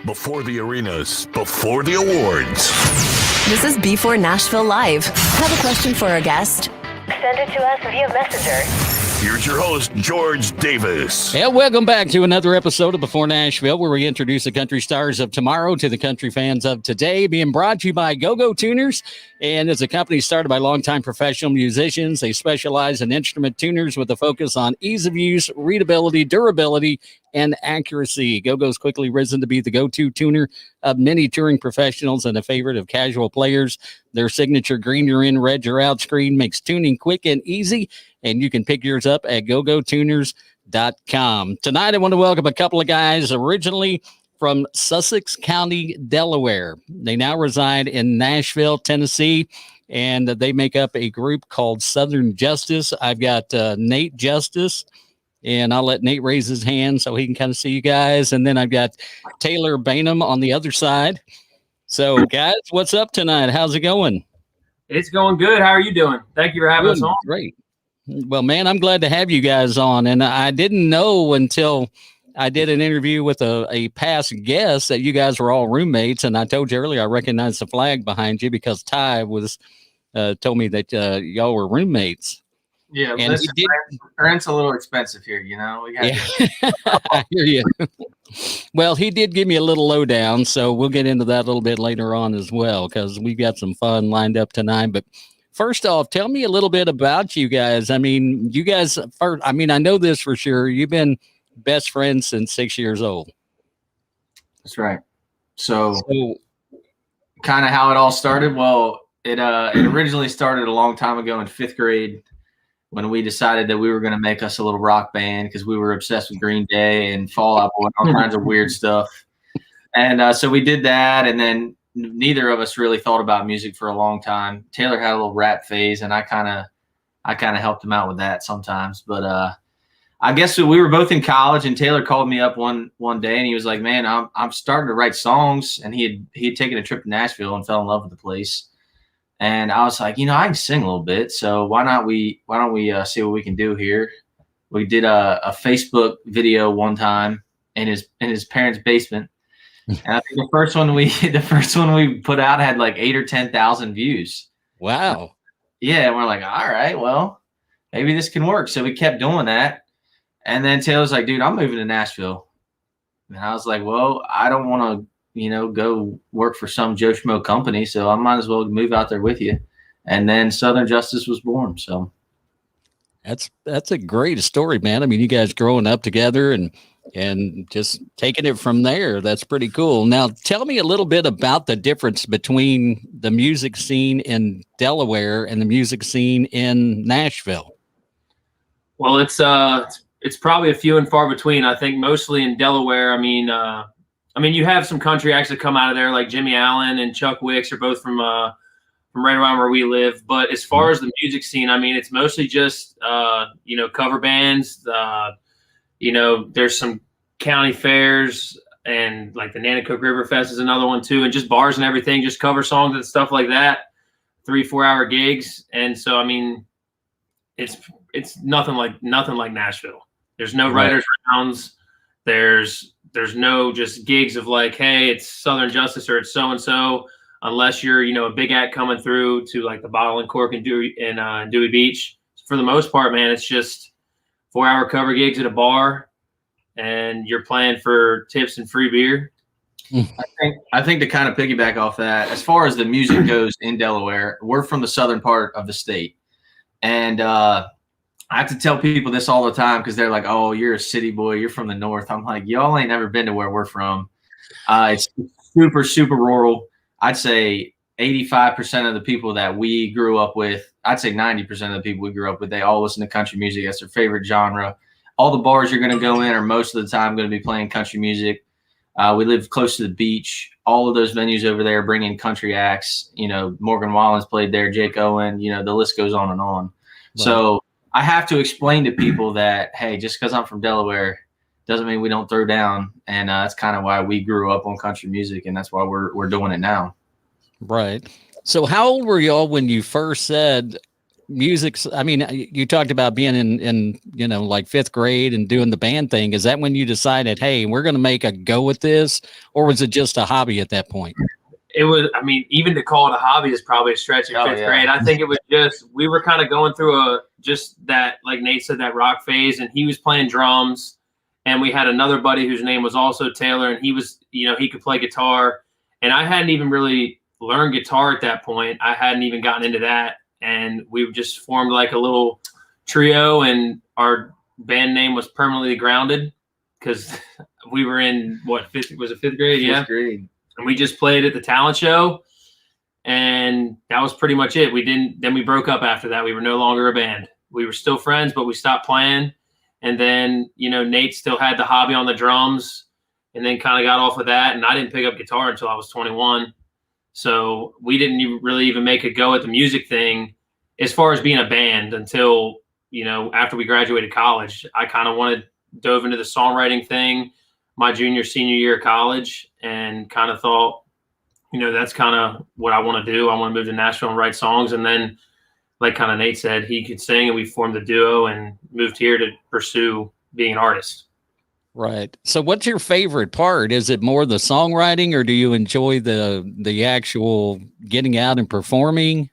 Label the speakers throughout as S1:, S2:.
S1: Before the arenas, before the awards.
S2: This is b4Nashville Live. Have a question for our guest? Send it to us via Messenger.
S1: Here's your host, George Davis.
S3: Yeah, welcome back to another episode of Before Nashville, where we introduce the country stars of tomorrow to the country fans of today, being brought to you by Go-Go Tuners. And it's a company started by longtime professional musicians. They specialize in instrument tuners with a focus on ease of use, readability, durability, and accuracy. Go-Go's quickly risen to be the go-to tuner of many touring professionals and a favorite of casual players. Their signature green you're in, red you're out screen makes tuning quick and easy, and you can pick yours up at gogotuners.com. Tonight, I want to welcome a couple of guys originally from Sussex County, Delaware. They now reside in Nashville, Tennessee, and they make up a group called Southern Justis. I've got Nate Justice, and I'll let Nate raise his hand so he can kind of see you guys. And then I've got Taylor Bainham on the other side. So, guys, what's up tonight? How's it going?
S4: It's going good. How are you doing? Thank you for having us on.
S3: Great. Well, man, I'm glad to have you guys on. And I didn't know until I did an interview with a past guest that you guys were all roommates. And I told you earlier, I recognized the flag behind you because Ty was told me that y'all were roommates.
S4: Yeah,
S3: and
S4: listen, rent's a little expensive here, you know. We got
S3: I hear you. Well, he did give me a little lowdown, so we'll get into that a little bit later on as well, because we've got some fun lined up tonight. But first off, tell me a little bit about you guys. I mean, you guys, I know this for sure. You've been best friends since 6 years old.
S4: That's right. So kind of how it all started. Well, it originally started a long time ago in 5th grade when we decided that we were going to make us a little rock band because we were obsessed with Green Day and Fall Out Boy and all kinds of weird stuff. And so we did that, and then neither of us really thought about music for a long time. Taylor had a little rap phase, and I kind of helped him out with that sometimes. But I guess we were both in college, and Taylor called me up one day, and he was like, "Man, I'm starting to write songs." And he had taken a trip to Nashville and fell in love with the place. And I was like, I can sing a little bit, so why don't we see what we can do here? We did a Facebook video one time in his parents' basement, and I think the first one we put out had like 8,000 or 10,000 views.
S3: Wow.
S4: Yeah, and we're like, all right, well, maybe this can work. So we kept doing that, and then Taylor's like, dude, I'm moving to Nashville, and I was like, well, I don't want to go work for some Joe Schmo company, so I might as well move out there with you. And then Southern Justis was born. So
S3: that's a great story, man. I mean, you guys growing up together and just taking it from there. That's pretty cool. Now, tell me a little bit about the difference between the music scene in Delaware and the music scene in Nashville.
S4: Well, it's probably a few and far between. I think mostly in Delaware. I mean, you have some country acts that come out of there, like Jimmy Allen and Chuck Wicks are both from right around where we live. But as far as the music scene, I mean, it's mostly just, cover bands. There's some county fairs, and like the Nanticoke River Fest is another one too, and just bars and everything, just cover songs and stuff like that, 3-4 hour gigs. And so, I mean, it's nothing like Nashville. There's no writers' rounds. There's no just gigs of like, hey, it's Southern Justis or it's so-and-so, unless you're, a big act coming through to like the Bottle and Cork and Dewey Beach. For the most part, man, it's just 4-hour cover gigs at a bar, and you're playing for tips and free beer. I think to kind of piggyback off that, as far as the music goes in Delaware, we're from the southern part of the state. And I have to tell people this all the time because they're like, oh, you're a city boy. You're from the north. I'm like, y'all ain't never been to where we're from. It's super, super rural. I'd say 85% of the people that we grew up with, I'd say 90% of the people we grew up with, they all listen to country music. That's their favorite genre. All the bars you're going to go in are most of the time going to be playing country music. We live close to the beach. All of those venues over there bring in country acts. Morgan Wallen's played there, Jake Owen, the list goes on and on. Right. So I have to explain to people that, hey, just because I'm from Delaware doesn't mean we don't throw down. And that's kind of why we grew up on country music, and that's why we're doing it now.
S3: Right. So how old were y'all when you first said, music's, I mean, you talked about being in, like 5th grade and doing the band thing. Is that when you decided, hey, we're going to make a go at this? Or was it just a hobby at that point?
S4: It was, I mean, even to call it a hobby is probably a stretch in 5th grade. I think it was just, we were kind of going through just that, like Nate said, that rock phase, and he was playing drums. And we had another buddy whose name was also Taylor, and he was, he could play guitar. And I hadn't even really learned guitar at that point. I hadn't even gotten into that. And we just formed like a little trio, and our band name was Permanently Grounded because we were in fifth grade? Yeah.
S5: 5th grade.
S4: And we just played at the talent show, and that was pretty much it. Then we broke up after that. We were no longer a band. We were still friends, but we stopped playing. And then, Nate still had the hobby on the drums, and then kind of got off of that. And I didn't pick up guitar until I was 21. So we didn't really even make a go at the music thing as far as being a band until, after we graduated college. I kind of dove into the songwriting thing my senior year of college, and kind of thought, that's kind of what I want to do. I want to move to Nashville and write songs. And then, like kind of Nate said, he could sing, and we formed a duo and moved here to pursue being an artist.
S3: Right. So what's your favorite part? Is it more the songwriting, or do you enjoy the actual getting out and performing?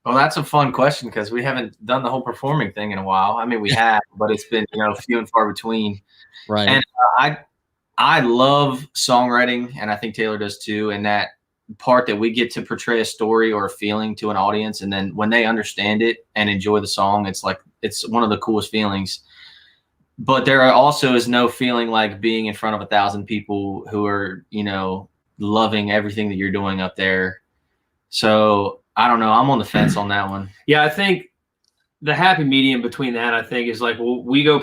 S5: Well, that's a fun question because we haven't done the whole performing thing in a while. I mean, we have, but it's been, few and far between.
S3: Right.
S5: And I love songwriting, and I think Taylor does too. And that part that we get to portray a story or a feeling to an audience, and then when they understand it and enjoy the song, it's one of the coolest feelings. But there also is no feeling like being in front of 1,000 people who are, loving everything that you're doing up there. So I don't know. I'm on the fence on that one.
S4: Yeah, I think the happy medium between that, I think, is like we'll go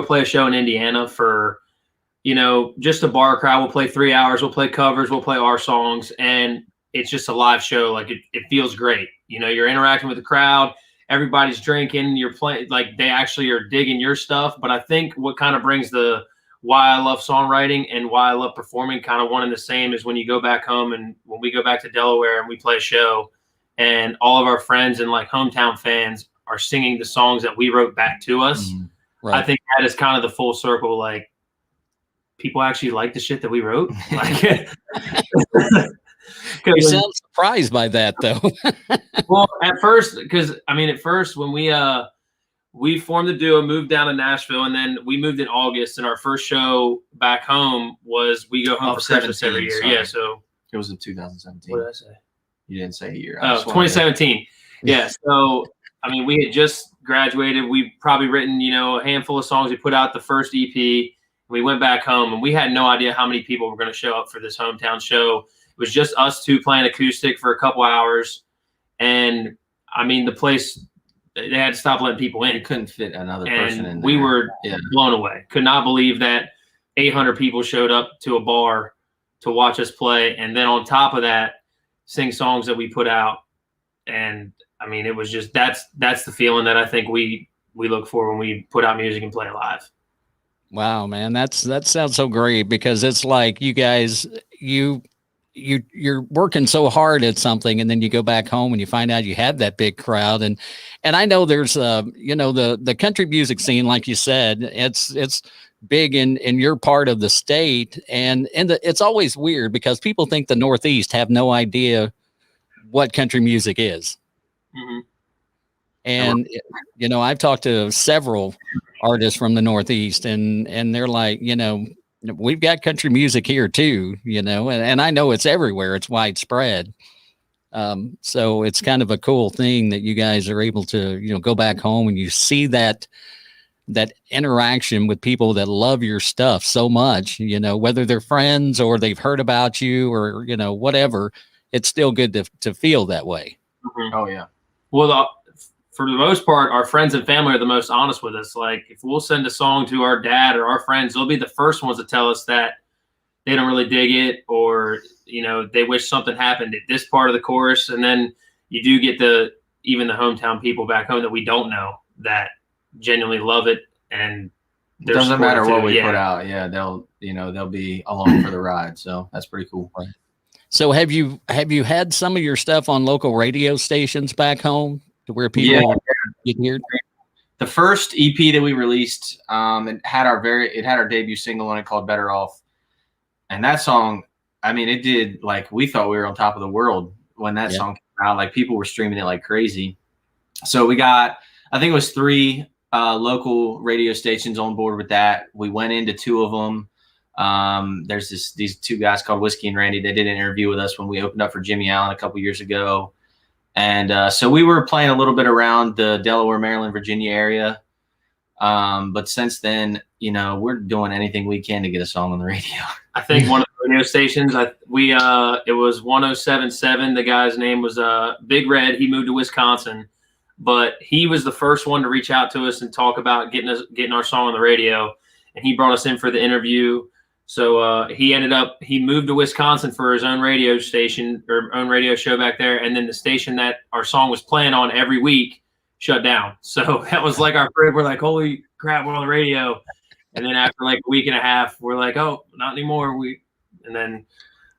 S4: play a show in Indiana for, just a bar crowd. We'll play 3 hours. We'll play covers. We'll play our songs, and it's just a live show. Like it feels great. You're interacting with the crowd. Everybody's drinking. You're playing, like they actually are digging your stuff. But I think what kind of brings why I love songwriting and why I love performing kind of one and the same is when you go back home, and when we go back to Delaware and we play a show, and all of our friends and like hometown fans are singing the songs that we wrote back to us.
S3: Right.
S4: I think that is kind of the full circle. Like, people actually like the shit that we wrote. Like,
S3: you sound surprised by that, though.
S4: Well, at first when we formed the duo, moved down to Nashville, and then we moved in August, and our first show back home was we go home for Christmas every year. Sorry. Yeah, so
S5: it was in 2017.
S4: What did I say?
S5: You didn't say a year.
S4: 2017. Yeah. So, we had just graduated. We've probably written, a handful of songs. We put out the first EP. We went back home, and we had no idea how many people were going to show up for this hometown show. It was just us two playing acoustic for a couple hours. And the place, they had to stop letting people in.
S5: You couldn't fit another person in there.
S4: We were blown away. Could not believe that 800 people showed up to a bar to watch us play. And then on top of that, sing songs that we put out. And it was just, that's the feeling that I think we look for when we put out music and play live.
S3: Wow, man, that sounds so great, because it's like you guys, you're working so hard at something, and then you go back home and you find out you have that big crowd. And I know there's the country music scene, like you said, it's big in your part of the state, and it's always weird because people think the Northeast have no idea what country music is.
S4: Mm-hmm.
S3: And I've talked to several artists from the Northeast, and they're like, we've got country music here too, and I know it's everywhere. It's widespread. So it's kind of a cool thing that you guys are able to, go back home and you see that interaction with people that love your stuff so much, whether they're friends or they've heard about you or, whatever, it's still good to feel that way.
S4: Mm-hmm.
S5: Oh yeah.
S4: Well, for the most part, our friends and family are the most honest with us. Like, if we'll send a song to our dad or our friends, they'll be the first ones to tell us that they don't really dig it, or, they wish something happened at this part of the chorus. And then you do get even the hometown people back home that we don't know that genuinely love it. And
S5: it doesn't matter what we put out. Yeah. They'll be along for the ride. So that's pretty cool.
S3: Right. So have you had some of your stuff on local radio stations back home to where people? You hear it?
S5: The first EP that we released, it had our debut single on it called Better Off. And that song, I mean, it did, like, we thought we were on top of the world when that song came out. Like, people were streaming it like crazy. So we got, I think it was 3 local radio stations on board with that. We went into 2 of them. There's these 2 guys called Whiskey and Randy. They did an interview with us when we opened up for Jimmy Allen a couple years ago. And so we were playing a little bit around the Delaware, Maryland, Virginia area. But since then, you know, we're doing anything we can to get a song on the radio.
S4: I think one of the radio stations, it was 107.7. The guy's name was Big Red. He moved to Wisconsin, but he was the first one to reach out to us and talk about getting our song on the radio. And he brought us in for the interview. So he moved to Wisconsin for his own radio station or own radio show back there. And then the station that our song was playing on every week shut down. So that was like our friend. We're like, holy crap, we're on the radio. And then after like a week and a half, we're like, oh, not anymore. And then,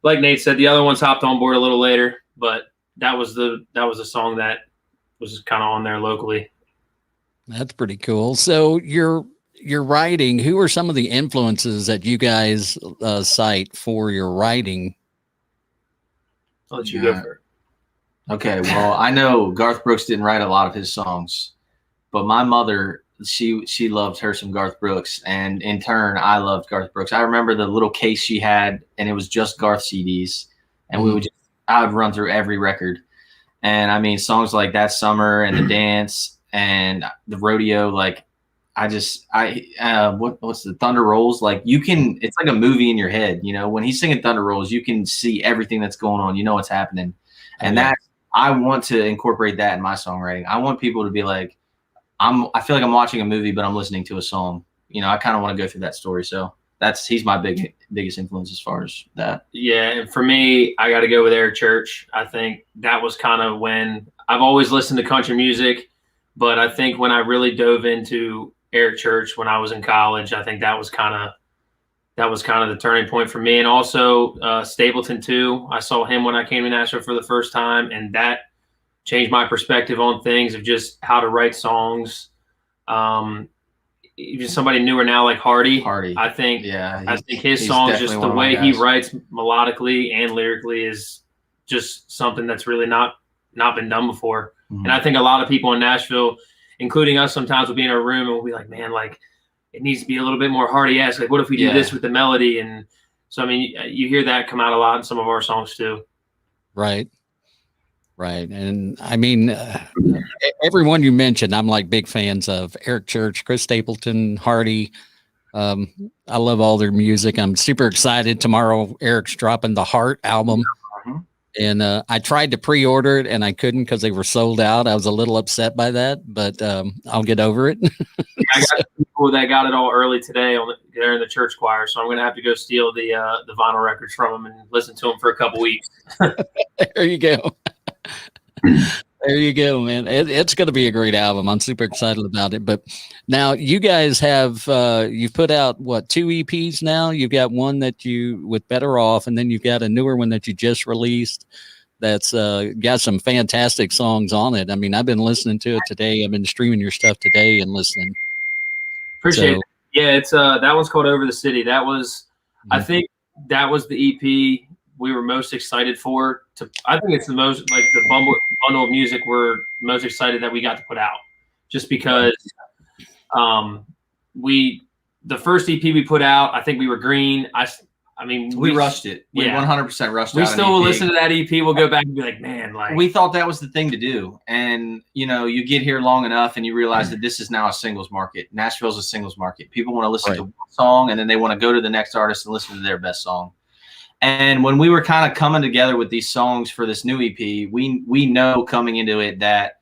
S4: like Nate said, the other ones hopped on board a little later, but that was a song that was kind of on there locally.
S3: That's pretty cool. So you're writing. Who are some of the influences that you guys cite for your writing?
S4: I'll let you go first.
S5: Okay, well, I know Garth Brooks didn't write a lot of his songs, but my mother, she loved her some Garth Brooks, and in turn, I loved Garth Brooks. I remember the little case she had, and it was just Garth CDs, and I would run through every record. And I mean, songs like That Summer and The Dance and The Rodeo, like, what's the Thunder Rolls? Like, it's like a movie in your head, you know. When he's singing Thunder Rolls, you can see everything that's going on. You know what's happening. And I want to incorporate that in my songwriting. I want people to be like, I feel like I'm watching a movie, but I'm listening to a song. You know, I kind of want to go through that story. So he's my biggest influence as far as that.
S4: Yeah. And for me, I got to go with Eric Church. I think that was kind of when I've always listened to country music, but I think when I really dove into Eric Church when I was in college, I think that was kind of the turning point for me. And also Stapleton too. I saw him when I came to Nashville for the first time, and that changed my perspective on things of just how to write songs. Even somebody newer now like Hardy. I think his songs, just the way he writes melodically and lyrically, is just something that's really not been done before. Mm-hmm. And I think a lot of people in Nashville, including us, sometimes will be in a room and we'll be like, man, like, it needs to be a little bit more Hardy-esque. Like, what if we do this with the melody? And so, I mean, you hear that come out a lot in some of our songs too. Right.
S3: And I mean, everyone you mentioned, I'm like big fans of Eric Church, Chris Stapleton, Hardy. I love all their music. I'm super excited. Tomorrow, Eric's dropping the Heart album. And I tried to pre-order it and I couldn't because they were sold out. I was a little upset by that, but I'll get over it.
S4: I got people that got it all early today. They're in the church choir, so I'm going to have to go steal the vinyl records from them and listen to them for a couple weeks.
S3: There you go. There you go, man. It's going to be a great album. I'm super excited about it. But now you guys have you've put out 2 EPs now. You've got one that with Better Off, and then you've got a newer one that you just released that's got some fantastic songs on it. I mean, I've been listening to it today. I've been streaming your stuff today and listening.
S4: Appreciate it. Yeah, it's that one's called Over the City. That was I think that was the EP we were most excited for. I think it's the most, like, the bundle of music we're most excited that we got to put out, just because the first EP we put out, I think we were green. I mean,
S5: we rushed it. We 100% rushed it.
S4: We still will listen to that EP. We'll go back and be like, man, like,
S5: we thought that was the thing to do. And, you know, you get here long enough and you realize that this is now a singles market. Nashville's a singles market. People want to listen to one song and then they want to go to the next artist and listen to their best song. And when we were kind of coming together with these songs for this new EP, we know coming into it that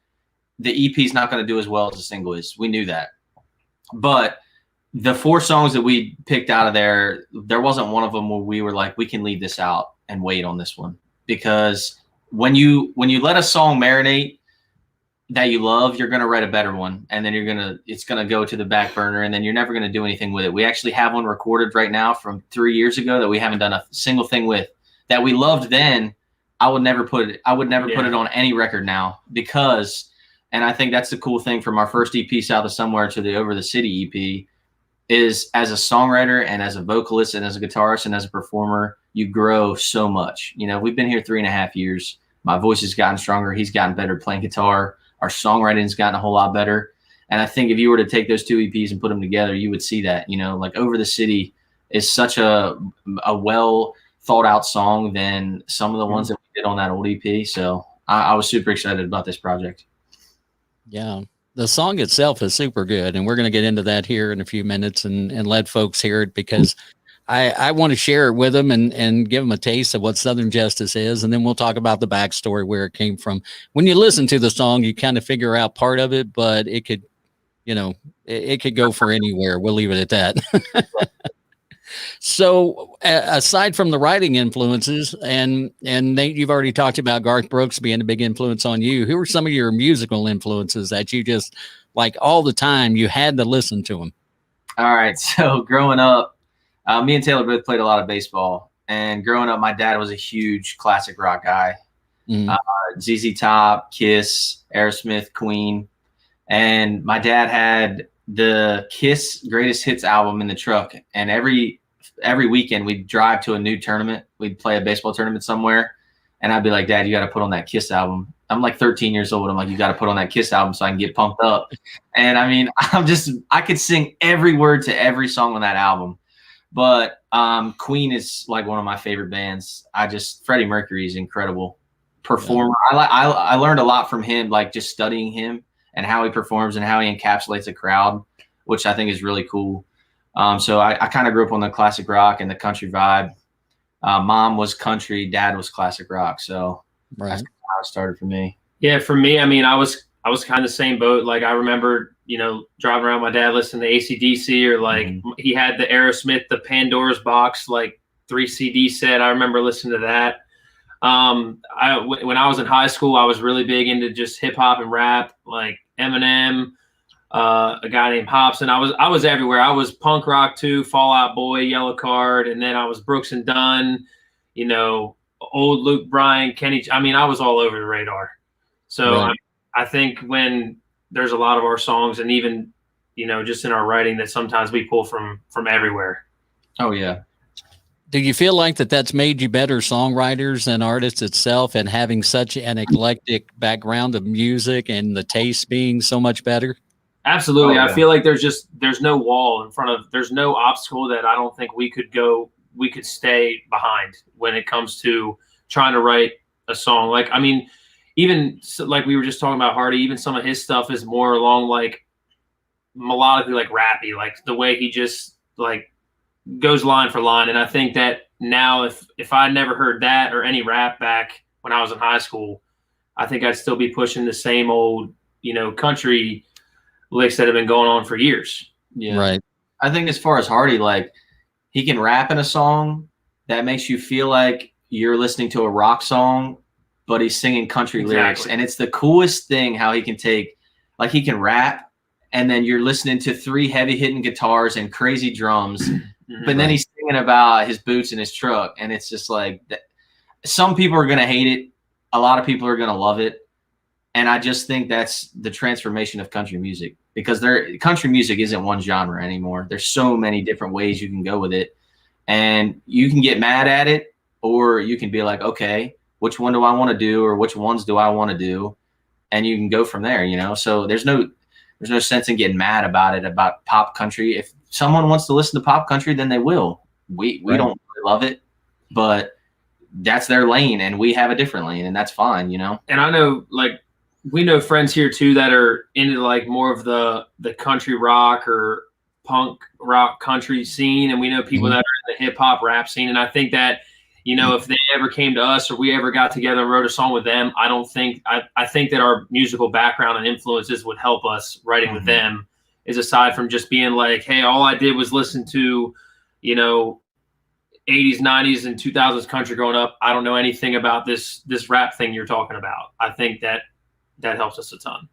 S5: the EP is not going to do as well as the single is. We knew that. But the 4 songs that we picked out of there wasn't one of them where we were like, we can leave this out and wait on this one. Because when you let a song marinate that you love, you're going to write a better one. And then it's going to go to the back burner, and then you're never going to do anything with it. We actually have one recorded right now from 3 years ago that we haven't done a single thing with, that we loved then. I would never put it on any record now, because And I think that's the cool thing from our first EP, South of Somewhere, to the Over the City EP, is as a songwriter and as a vocalist and as a guitarist and as a performer, you grow so much. You know, we've been here 3.5 years. My voice has gotten stronger. He's gotten better playing guitar. Our songwriting has gotten a whole lot better. And I think if you were to take those two EPs and put them together, you would see that, you know, like Over the City is such a well thought out song than some of the ones that we did on that old EP. So I was super excited about this project.
S3: Yeah. The song itself is super good. And we're going to get into that here in a few minutes and let folks hear it, because I want to share it with them and give them a taste of what Southern Justis is. And then we'll talk about the backstory, where it came from. When you listen to the song, you kind of figure out part of it, but it could, you know, it could go for anywhere. We'll leave it at that. So aside from the writing influences, and Nate, you've already talked about Garth Brooks being a big influence on you. Who are some of your musical influences that you just like all the time? You had to listen to them.
S5: All right. So growing up, me and Taylor both played a lot of baseball. And growing up, my dad was a huge classic rock guy. ZZ Top, Kiss, Aerosmith, Queen. And my dad had the Kiss Greatest Hits album in the truck. And every weekend we'd drive to a new tournament. We'd play a baseball tournament somewhere. And I'd be like, Dad, you got to put on that Kiss album. I'm like 13 years old. I'm like, you got to put on that Kiss album so I can get pumped up. And I mean, I could sing every word to every song on that album. But Queen is like one of my favorite bands. Freddie Mercury is incredible performer. Yeah. I learned a lot from him, like just studying him and how he performs and how he encapsulates a crowd, which I think is really cool. So I kind of grew up on the classic rock and the country vibe. Mom was country, dad was classic rock. So that's how it started for me.
S4: Yeah, for me, I mean, I was kind of the same boat. Like I remember, you know, driving around my dad listening to AC/DC, or like he had the Aerosmith, the Pandora's Box, like 3 CD set. I remember listening to that. When I was in high school, I was really big into just hip hop and rap, like Eminem, a guy named Hops, and I was everywhere. I was punk rock too, Fall Out Boy, Yellow Card, and then I was Brooks and Dunn, you know, old Luke Bryan, Kenny. I mean, I was all over the radar. So I think when there's a lot of our songs, and even, you know, just in our writing, that sometimes we pull from everywhere.
S5: Oh yeah.
S3: Do you feel like that's made you better songwriters and artists itself, and having such an eclectic background of music and the taste being so much better?
S4: Absolutely. I feel like there's no wall in front of, there's no obstacle that I don't think we could stay behind when it comes to trying to write a song. Like, I mean, even like we were just talking about Hardy, even some of his stuff is more along like melodically, like rappy, like the way he just like goes line for line. And I think that now if I never heard that or any rap back when I was in high school, I think I'd still be pushing the same old, you know, country licks that have been going on for years.
S5: Yeah. Right. I think as far as Hardy, like he can rap in a song that makes you feel like you're listening to a rock song, but he's singing country lyrics. And it's the coolest thing how he can take, like he can rap and then you're listening to 3 heavy hitting guitars and crazy drums, but then he's singing about his boots in his truck. And it's just like, some people are going to hate it. A lot of people are going to love it. And I just think that's the transformation of country music, because country music isn't one genre anymore. There's so many different ways you can go with it, and you can get mad at it, or you can be like, okay, which one do I want to do, or which ones do I want to do? And you can go from there, you know? So there's no sense in getting mad about it, about pop country. If someone wants to listen to pop country, then they will. We don't really love it, but that's their lane and we have a different lane, and that's fine, you know?
S4: And I know, like, we know friends here too that are into like more of the country rock or punk rock country scene. And we know people that are in the hip hop rap scene. And I think that, you know, if they ever came to us or we ever got together and wrote a song with them, I think that our musical background and influences would help us writing with them, is aside from just being like, hey, all I did was listen to, you know, 80s, 90s, and 2000s country growing up. I don't know anything about this rap thing you're talking about. I think that helps us a ton.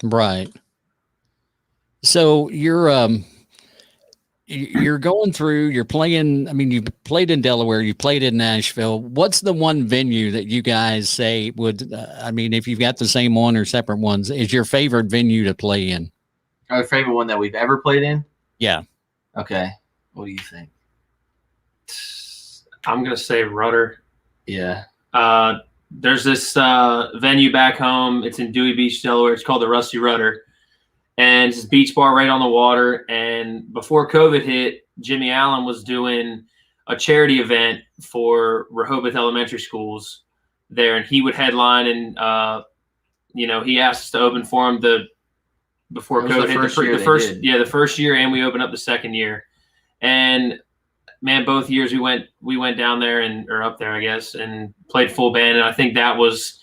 S3: Right. So you're you're going through, you're playing. I mean, you played in Delaware, you played in Nashville. What's the one venue that you guys say would, I mean, if you've got the same one or separate ones, is your favorite venue to play in?
S5: Our favorite one that we've ever played in?
S3: Yeah.
S5: Okay. What do you think?
S4: I'm going to say Rudder.
S5: Yeah.
S4: There's this venue back home. It's in Dewey Beach, Delaware. It's called the Rusty Rudder. And it's a beach bar right on the water. And before COVID hit, Jimmy Allen was doing a charity event for Rehoboth elementary schools there. And he would headline and, he asked us to open for him before COVID hit. The first year, and we opened up the second year. And man, both years we went down there or up there, I guess, and played full band. And I think that was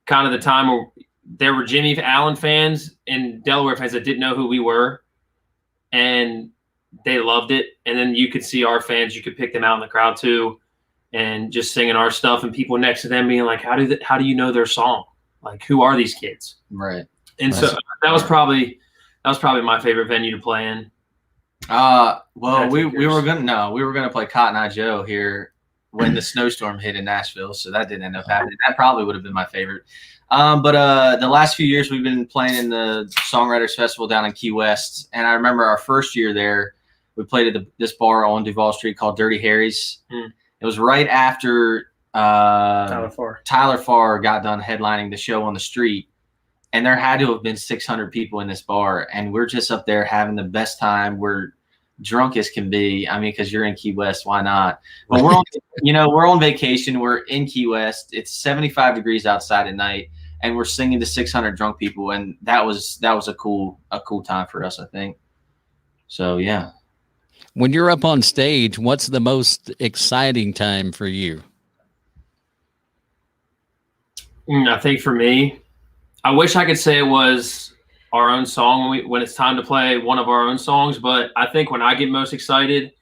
S4: kind of the time where there were Jimmy Allen fans and Delaware fans that didn't know who we were, and they loved it. And then you could see our fans, you could pick them out in the crowd too, and just singing our stuff, and people next to them being like, how do you know their song? Like, who are these kids?
S5: Right.
S4: And so that was probably my favorite venue to play in.
S5: Well, we were gonna play Cotton Eye Joe here when the snowstorm hit in Nashville, so that didn't end up happening. That probably would have been my favorite. But the last few years we've been playing in the Songwriters Festival down in Key West, and I remember our first year there, we played at this bar on Duval Street called Dirty Harry's. It was right after Tyler Farr got done headlining the show on the street. And there had to have been 600 people in this bar, and we're just up there having the best time. We're drunk as can be. I mean, because you're in Key West, why not? But we're on vacation. We're in Key West. It's 75 degrees outside at night, and we're singing to 600 drunk people, and that was a cool time for us, I think. So yeah.
S3: When you're up on stage, what's the most exciting time for you?
S4: I think for me, I wish I could say it was our own song when it's time to play one of our own songs, but I think when I get most excited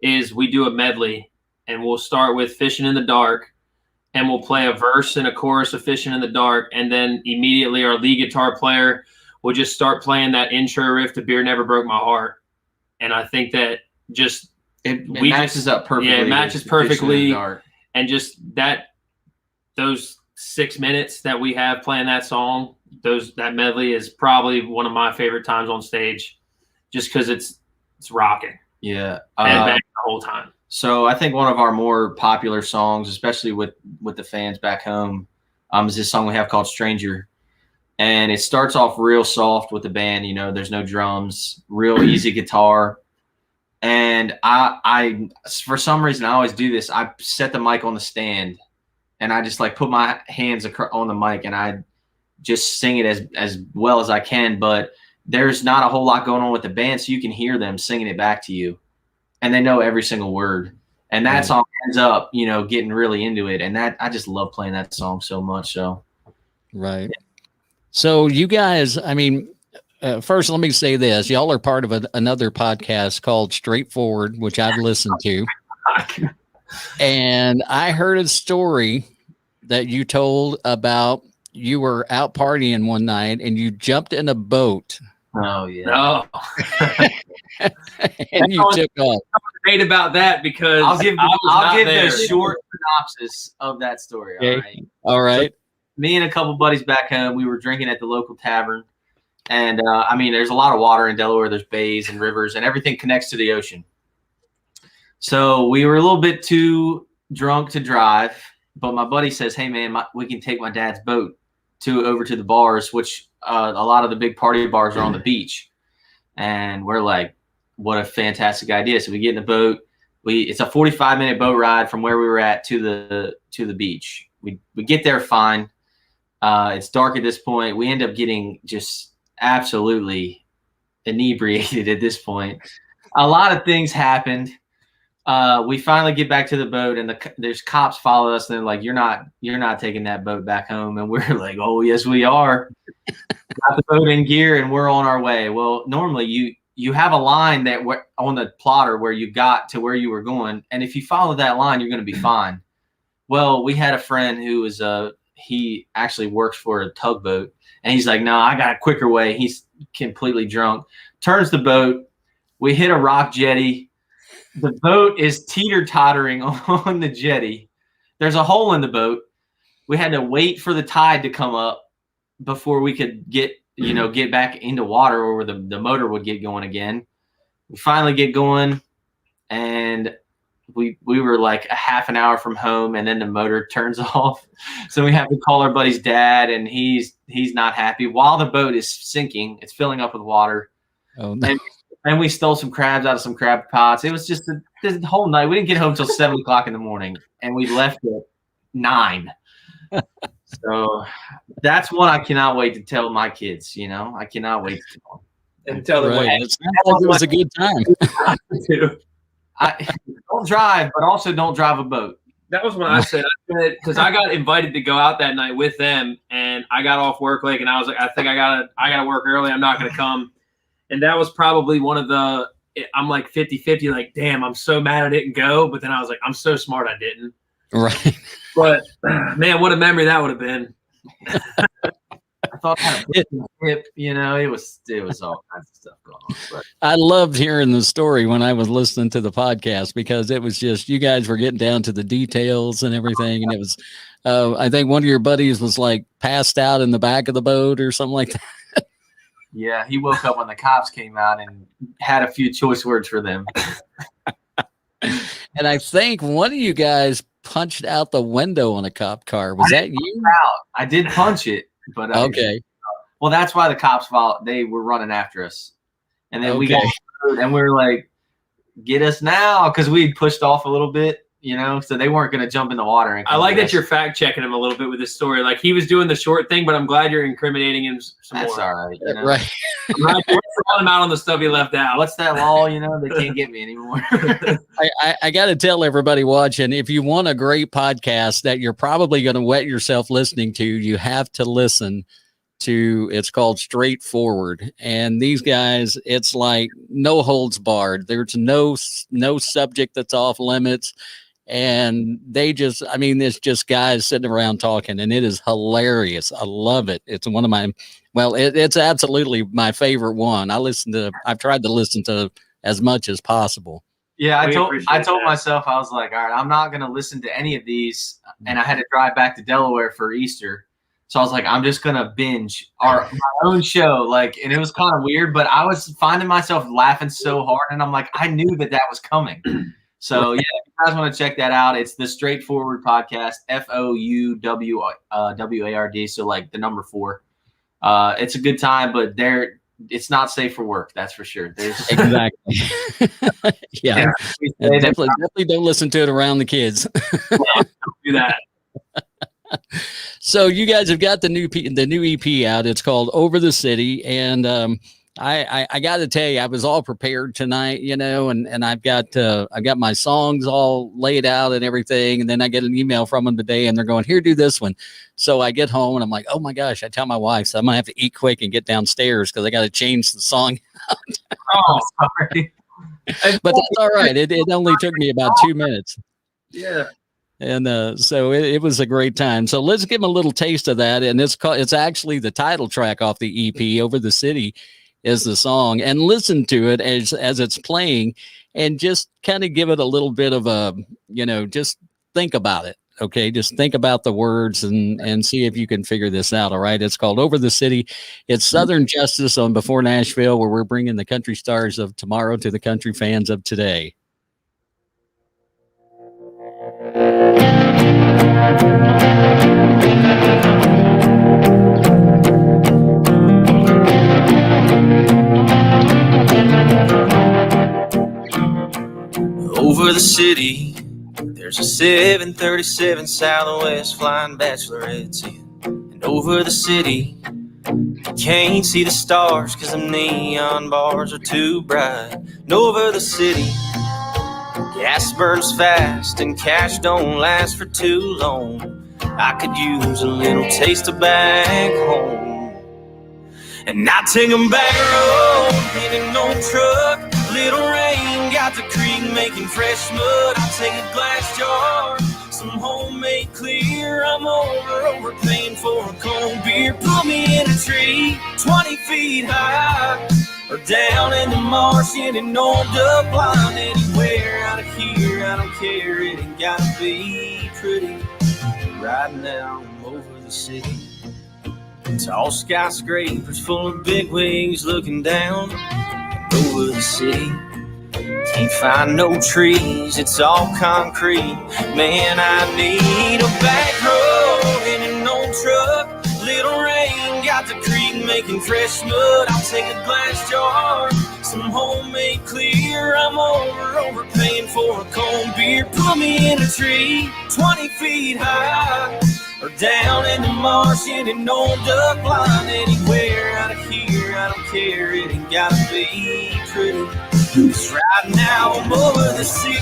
S4: is we do a medley, and we'll start with Fishing in the Dark, and we'll play a verse and a chorus of Fishing in the Dark, and then immediately our lead guitar player will just start playing that intro riff to Beer Never Broke My Heart. And I think that just
S5: it matches up perfectly.
S4: Yeah, it matches perfectly, and just those 6 minutes that we have playing that song, that medley is probably one of my favorite times on stage, just because it's rocking.
S5: Yeah,
S4: and bang the whole time.
S5: So I think one of our more popular songs, especially with the fans back home, is this song we have called "Stranger," and it starts off real soft with the band. There's no drums, real easy guitar, and I for some reason I always do this. I set the mic on the stand, and I just put my hands on the mic, and I just sing it as well as I can. But there's not a whole lot going on with the band, so you can hear them singing it back to you, and they know every single word. And that song ends up, getting really into it. And I just love playing that song so much. So,
S3: right. So you guys, I mean, first let me say this: y'all are part of another podcast called Straightforward, which I've listened to. And I heard a story that you told about you were out partying one night and you jumped in a boat.
S5: Oh yeah.
S4: Oh.
S3: And you took off.
S4: I'm great about that because
S5: I'll give
S4: the
S5: a short synopsis of that story.
S3: Okay. All right.
S5: So, me and a couple buddies back home, we were drinking at the local tavern. And there's a lot of water in Delaware. There's bays and rivers, and everything connects to the ocean. So we were a little bit too drunk to drive, but my buddy says, "Hey man, we can take my dad's boat over to the bars," which a lot of the big party bars are on the beach. And we're like, what a fantastic idea. So we get in the boat. It's a 45-minute boat ride from where we were at to the beach. We get there fine. It's dark at this point. We end up getting just absolutely inebriated at this point. A lot of things happened. We finally get back to the boat, and there's cops follow us, and they're like, "You're not taking that boat back home." And we're like, "Oh yes, we are." Got the boat in gear, and we're on our way. Well, normally you have a line that on the plotter where you got to where you were going, and if you follow that line, you're going to be fine. Well, we had a friend who was he actually works for a tugboat, and he's like, "No, I got a quicker way." He's completely drunk, turns the boat, We hit a rock jetty. The boat is teeter-tottering on the jetty. There's a hole in the boat. We had to wait for the tide to come up before we could get back into water, or where the motor would get going again. We finally get going, and we were like a half an hour from home, and then the motor turns off. So we have to call our buddy's dad, and he's not happy. While the boat is sinking, it's filling up with water.
S3: Oh, no.
S5: And we stole some crabs out of some crab pots. It was just the whole night. We didn't get home till 7 o'clock in the morning, and we left at 9. So that's one I cannot wait to tell my kids. I cannot wait to tell them.
S4: And tell them
S3: Right. It sounds like it was a good time.
S5: I don't drive, but also don't drive a boat.
S4: That was what I said, because I got invited to go out that night with them, and I got off work late, and I was like, I think I gotta work early. I'm not gonna come. And that was probably one of the. I'm like 50-50. Like, damn, I'm so mad I didn't go. But then I was like, I'm so smart I didn't.
S3: Right.
S4: But man, what a memory that would have been.
S5: I thought it was all kinds of stuff going on. But
S3: I loved hearing the story when I was listening to the podcast, because it was just, you guys were getting down to the details and everything. And it was, I think one of your buddies was like passed out in the back of the boat or something like that.
S5: yeah, he woke up when the cops came out and had a few choice words for them.
S3: And I think one of you guys punched out the window on a cop car. Was that you?
S5: I did punch it, but
S3: Okay.
S5: Well, that's why the cops they were running after us, and then we got and we were like, "Get us now," because we pushed off a little bit, so they weren't going to jump in the water. And
S4: I like that you're fact checking him a little bit with this story. Like, he was doing the short thing, but I'm glad you're incriminating him some
S5: That's
S4: more.
S5: all right.
S3: Right.
S4: I'm not calling him out on the stuff he left out.
S5: What's that law? They can't get me anymore.
S3: I got to tell everybody watching, if you want a great podcast that you're probably going to wet yourself listening to, you have to listen to, it's called Straightforward. And these guys, it's like no holds barred. There's no subject that's off limits. And it's just guys sitting around talking, and it is hilarious. I love it. It's one of my, it's absolutely my favorite one. I've tried to listen to as much as possible.
S5: Yeah, I told myself, I was like, all right, I'm not going to listen to any of these. And I had to drive back to Delaware for Easter. So I was like, I'm just going to binge my own show. Like, and it was kind of weird, but I was finding myself laughing so hard. And I'm like, I knew that was coming. So yeah, if you guys want to check that out, it's the Straightforward Podcast, FOUWARD. So like the number 4. It's a good time, but it's not safe for work. That's for sure.
S3: Exactly. Yeah. Definitely don't listen to it around the kids.
S4: Don't do that.
S3: So you guys have got the new EP out. It's called Over the City, and I got to tell you, I was all prepared tonight, and I've got my songs all laid out and everything. And then I get an email from them today, and they're going, "Here, do this one." So I get home and I'm like, "Oh my gosh!" I tell my wife, so I'm gonna have to eat quick and get downstairs because I got to change the song.
S5: Oh, sorry.
S3: But that's all right. It only took me about 2 minutes.
S4: Yeah.
S3: And so it was a great time. So let's give them a little taste of that. And it's actually the title track off the EP, Over the City is the song. And listen to it as it's playing, and just kind of give it a little bit of a, just think about it. Okay. Just think about the words and see if you can figure this out. All right. It's called Over the City. It's Southern Justis on b4Nashville, where we're bringing the country stars of tomorrow to the country fans of today.
S6: Over the city, there's a 737 Southwest flying bachelorettes in. And over the city, you can't see the stars 'cause them neon bars are too bright. And over the city, gas burns fast and cash don't last for too long. I could use a little taste of back home. And I take 'em back road in an old truck. Little rain got the creek making fresh mud. I take a glass jar, some homemade clear. I'm overpaying for a cold beer. Put me in a tree 20 feet high. or down in the marsh in an old duck blind. Anywhere out of here, I don't care, it ain't gotta be pretty. Right now I'm over the city. Tall skyscrapers full of big wigs looking down over the city. Can't find no trees, it's all concrete. Man, I need a back road in an old truck. Little rain got the creek making fresh mud. I'll take a glass jar, some homemade clear. I'm overpaying for a cold beer. Put me in a tree 20 feet high, or down in the marsh in an old duck blind. Anywhere out of here, I don't care, it ain't gotta be pretty. 'Cause right now I'm over the city.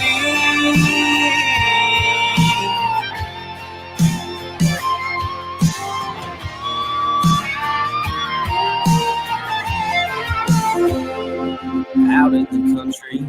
S6: Out in the country,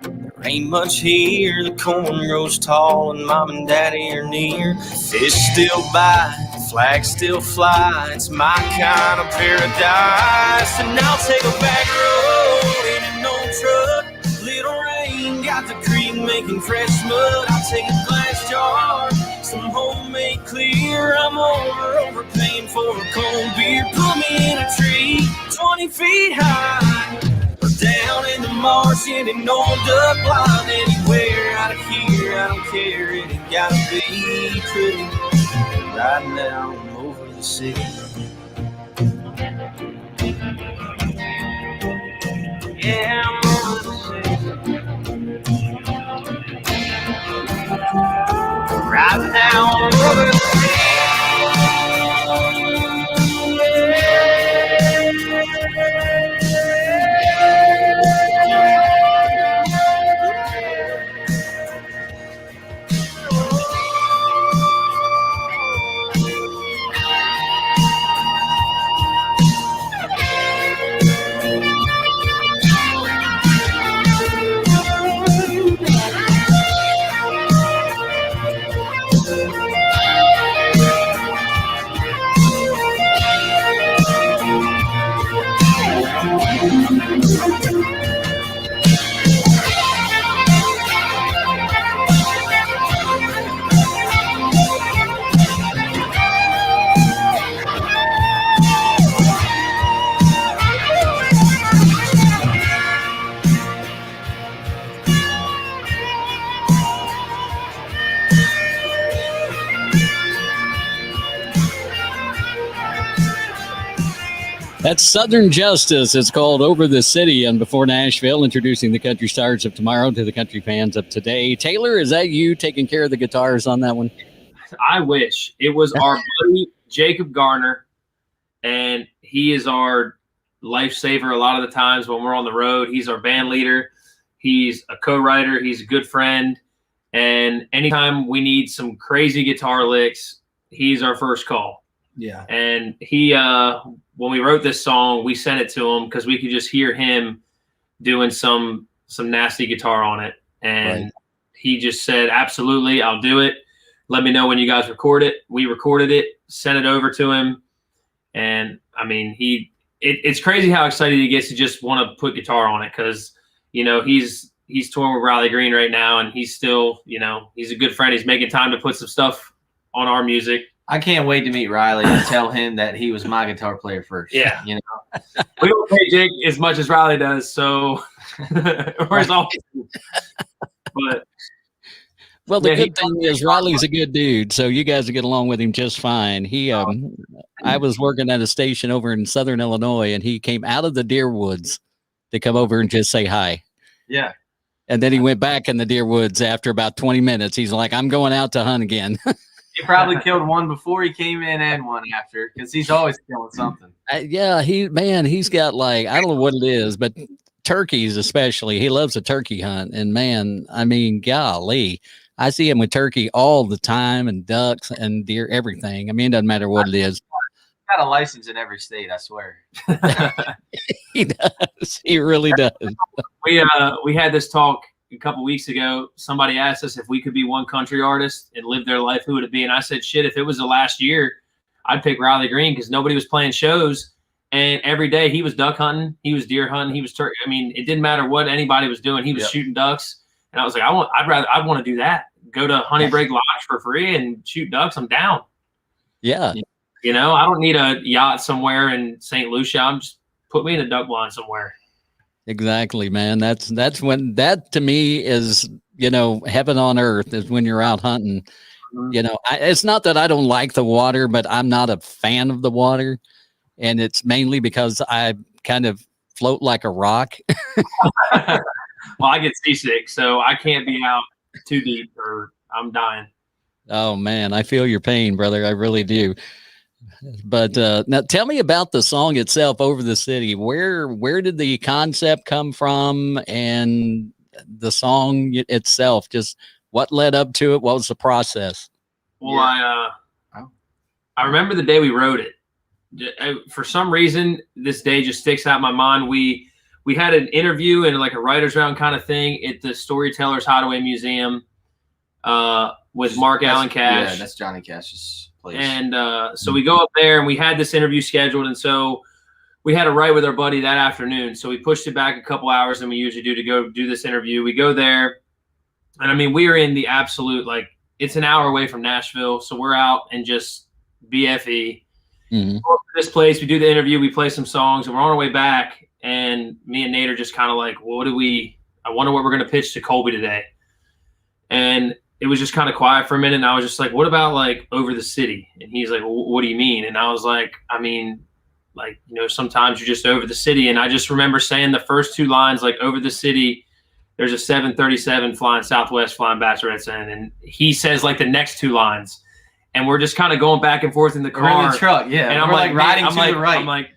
S6: there ain't much here. The corn grows tall and mom and daddy are near. Fish still bite, flags still fly. It's my kind of paradise. And I'll take a back road in an old truck. Little rain got the creek making fresh mud. I'll take a glass jar, some homemade clear. I'm overpaying for a cold beer. Put me in a tree 20 feet high, or down in the marsh in an old duck blind. Anywhere out of here, I don't care, it ain't gotta be pretty. Right now I'm over the city. Yeah, I'm over the city. Right now I'm over the city.
S3: That's Southern Justis. It's called Over the City on Before Nashville, introducing the country stars of tomorrow to the country fans of today. Taylor, is that you taking care of the guitars on that one?
S4: I wish. It was our buddy Jacob Garner, and he is our lifesaver a lot of the times when we're on the road. He's our band leader. He's a co-writer. He's a good friend. And anytime we need some crazy guitar licks, he's our first call.
S5: Yeah.
S4: And he, when we wrote this song, we sent it to him because we could just hear him doing some nasty guitar on it. And he just said, absolutely, I'll do it. Let me know when you guys record it. We recorded it, sent it over to him. And I mean, it's crazy how excited he gets to just want to put guitar on it. Cause he's touring with Riley Green right now, and he's still, he's a good friend. He's making time to put some stuff on our music.
S5: I can't wait to meet Riley and tell him that he was my guitar player first.
S4: Yeah. We don't pay Jake as much as Riley does, so or as always. But
S3: well, the good thing is Riley's a good dude, so you guys will get along with him just fine. I was working at a station over in Southern Illinois, and he came out of the deer woods to come over and just say hi.
S5: Yeah.
S3: And then he went back in the deer woods after about 20 minutes. He's like, I'm going out to hunt again.
S5: He probably killed one before he came in and one after, because he's always killing something.
S3: Yeah, he's got I don't know what it is, but turkeys especially. He loves a turkey hunt. And man, I mean, golly, I see him with turkey all the time, and ducks and deer, everything. I mean, it doesn't matter what it is.
S5: He's got a license in every state, I swear.
S3: He does. He really does.
S4: We had this talk a couple weeks ago. Somebody asked us if we could be one country artist and live their life, who would it be? And I said, shit, if it was the last year, I'd pick Riley Green, because nobody was playing shows. And every day he was duck hunting, he was deer hunting, he was turkey. I mean, it didn't matter what anybody was doing. He was shooting ducks. And I was like, I'd want to do that. Go to Honey Break Lodge for free and shoot ducks. I'm down.
S3: Yeah.
S4: You know, I don't need a yacht somewhere in St. Lucia. I'm just put me in a duck blind somewhere.
S3: Exactly, man. That's when that to me is, you know, heaven on earth is when you're out hunting. You know, it's not that I don't like the water, but I'm not a fan of the water. And it's mainly because I kind of float like a rock.
S4: Well, I get seasick, so I can't be out too deep or I'm dying.
S3: Oh man, I feel your pain, brother. I really do. But now tell me about the song itself, Over the City. Where did the concept come from, and the song itself, just what led up to it? What was the process?
S4: Well, I remember the day we wrote it. For some reason, this day just sticks out in my mind. We had an interview and like a writer's round kind of thing at the Storytellers Hideaway Museum with Mark Allen Cash.
S5: Yeah, that's Johnny Cash's place.
S4: And so we go up there and we had this interview scheduled. And so we had to write with our buddy that afternoon. So we pushed it back a couple hours than we usually do to go do this interview. We go there. And I mean, we are in the absolute, like, it's an hour away from Nashville. So we're out and just BFE.
S3: Mm-hmm.
S4: This place, we do the interview, we play some songs, and we're on our way back. And me and Nate are just kind of like, well, I wonder what we're going to pitch to Colby today. And it was just kind of quiet for a minute. And I was just like, what about like Over the City? And he's like, well, what do you mean? And I was like, I mean, like, you know, sometimes you're just over the city. And I just remember saying the first two lines, like, over the city, there's a 737 flying Southwest, flying Bachelorette's in. And he says like the next two lines. And we're just kind of going back and forth in the car.
S5: We're in the truck, yeah.
S4: And I'm
S5: we're
S4: like
S5: riding to the right.
S4: I'm like,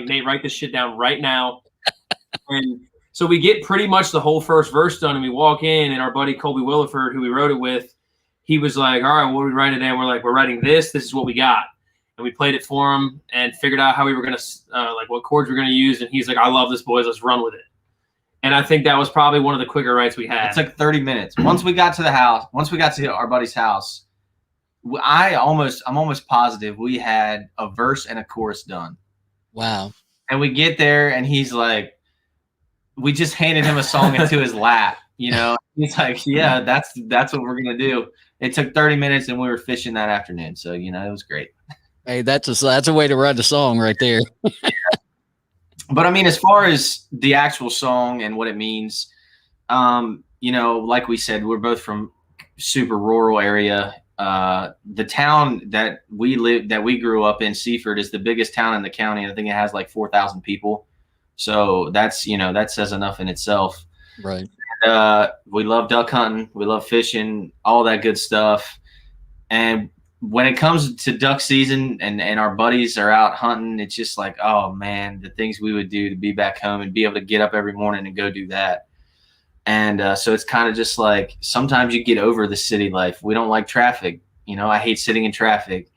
S4: Nate, write this shit down right now. And so we get pretty much the whole first verse done, and we walk in, and our buddy Colby Williford, who we wrote it with, he was like, all right, what are we writing today? And we're like, we're writing this. This is what we got. And we played it for him and figured out how we were going to, like, what chords we're going to use. And he's like, I love this, boys. Let's run with it. And I think that was probably one of the quicker writes we had.
S5: It took 30 minutes. Once we got to the house, once we got to our buddy's house, I'm almost positive we had a verse and a chorus done.
S3: Wow.
S5: And we get there and he's like, we just handed him a song into his lap, you know. He's like, yeah, that's what we're going to do. It took 30 minutes and we were fishing that afternoon. So, you know, it was great.
S3: Hey, that's a way to write a song right there.
S5: But I mean, as far as the actual song and what it means, you know, like we said, we're both from super rural area. The town that we grew up in, Seaford, is the biggest town in the county. I think it has like 4,000 people. So that's, you know, that says enough in itself.
S3: Right.
S5: And, we love duck hunting. We love fishing, all that good stuff. And when it comes to duck season and our buddies are out hunting, it's just like, oh man, the things we would do to be back home and be able to get up every morning and go do that. And so it's kind of just like, sometimes you get over the city life. We don't like traffic. You know, I hate sitting in traffic.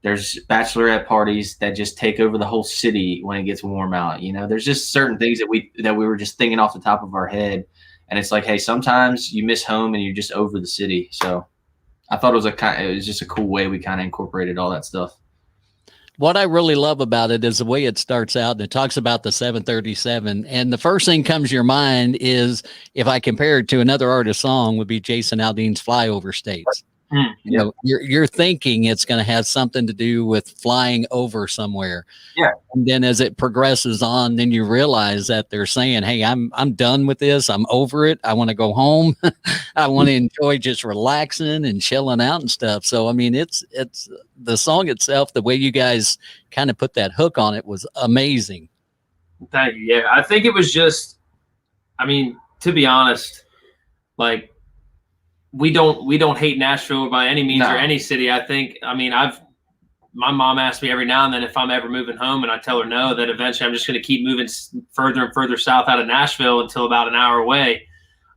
S5: There's bachelorette parties that just take over the whole city when it gets warm out. You know, there's just certain things that we were just thinking off the top of our head. And it's like, hey, sometimes you miss home and you're just over the city. So I thought it was just a cool way we kind of incorporated all that stuff.
S3: What I really love about it is the way it starts out, and it talks about the 737. And the first thing comes to your mind is, if I compare it to another artist's song, would be Jason Aldean's Flyover States. You know, you're thinking it's going to have something to do with flying over somewhere.
S5: Yeah.
S3: And then as it progresses on, then you realize that they're saying, hey, I'm done with this. I'm over it. I want to go home. I want to enjoy just relaxing and chilling out and stuff. So, I mean, it's the song itself, the way you guys kind of put that hook on it was amazing.
S4: Thank you. Yeah. I think it was just, I mean, to be honest, like, we don't hate Nashville by any means, or any city. I think, I mean, my mom asks me every now and then if I'm ever moving home, and I tell her no, that eventually I'm just going to keep moving further and further south out of Nashville until about an hour away.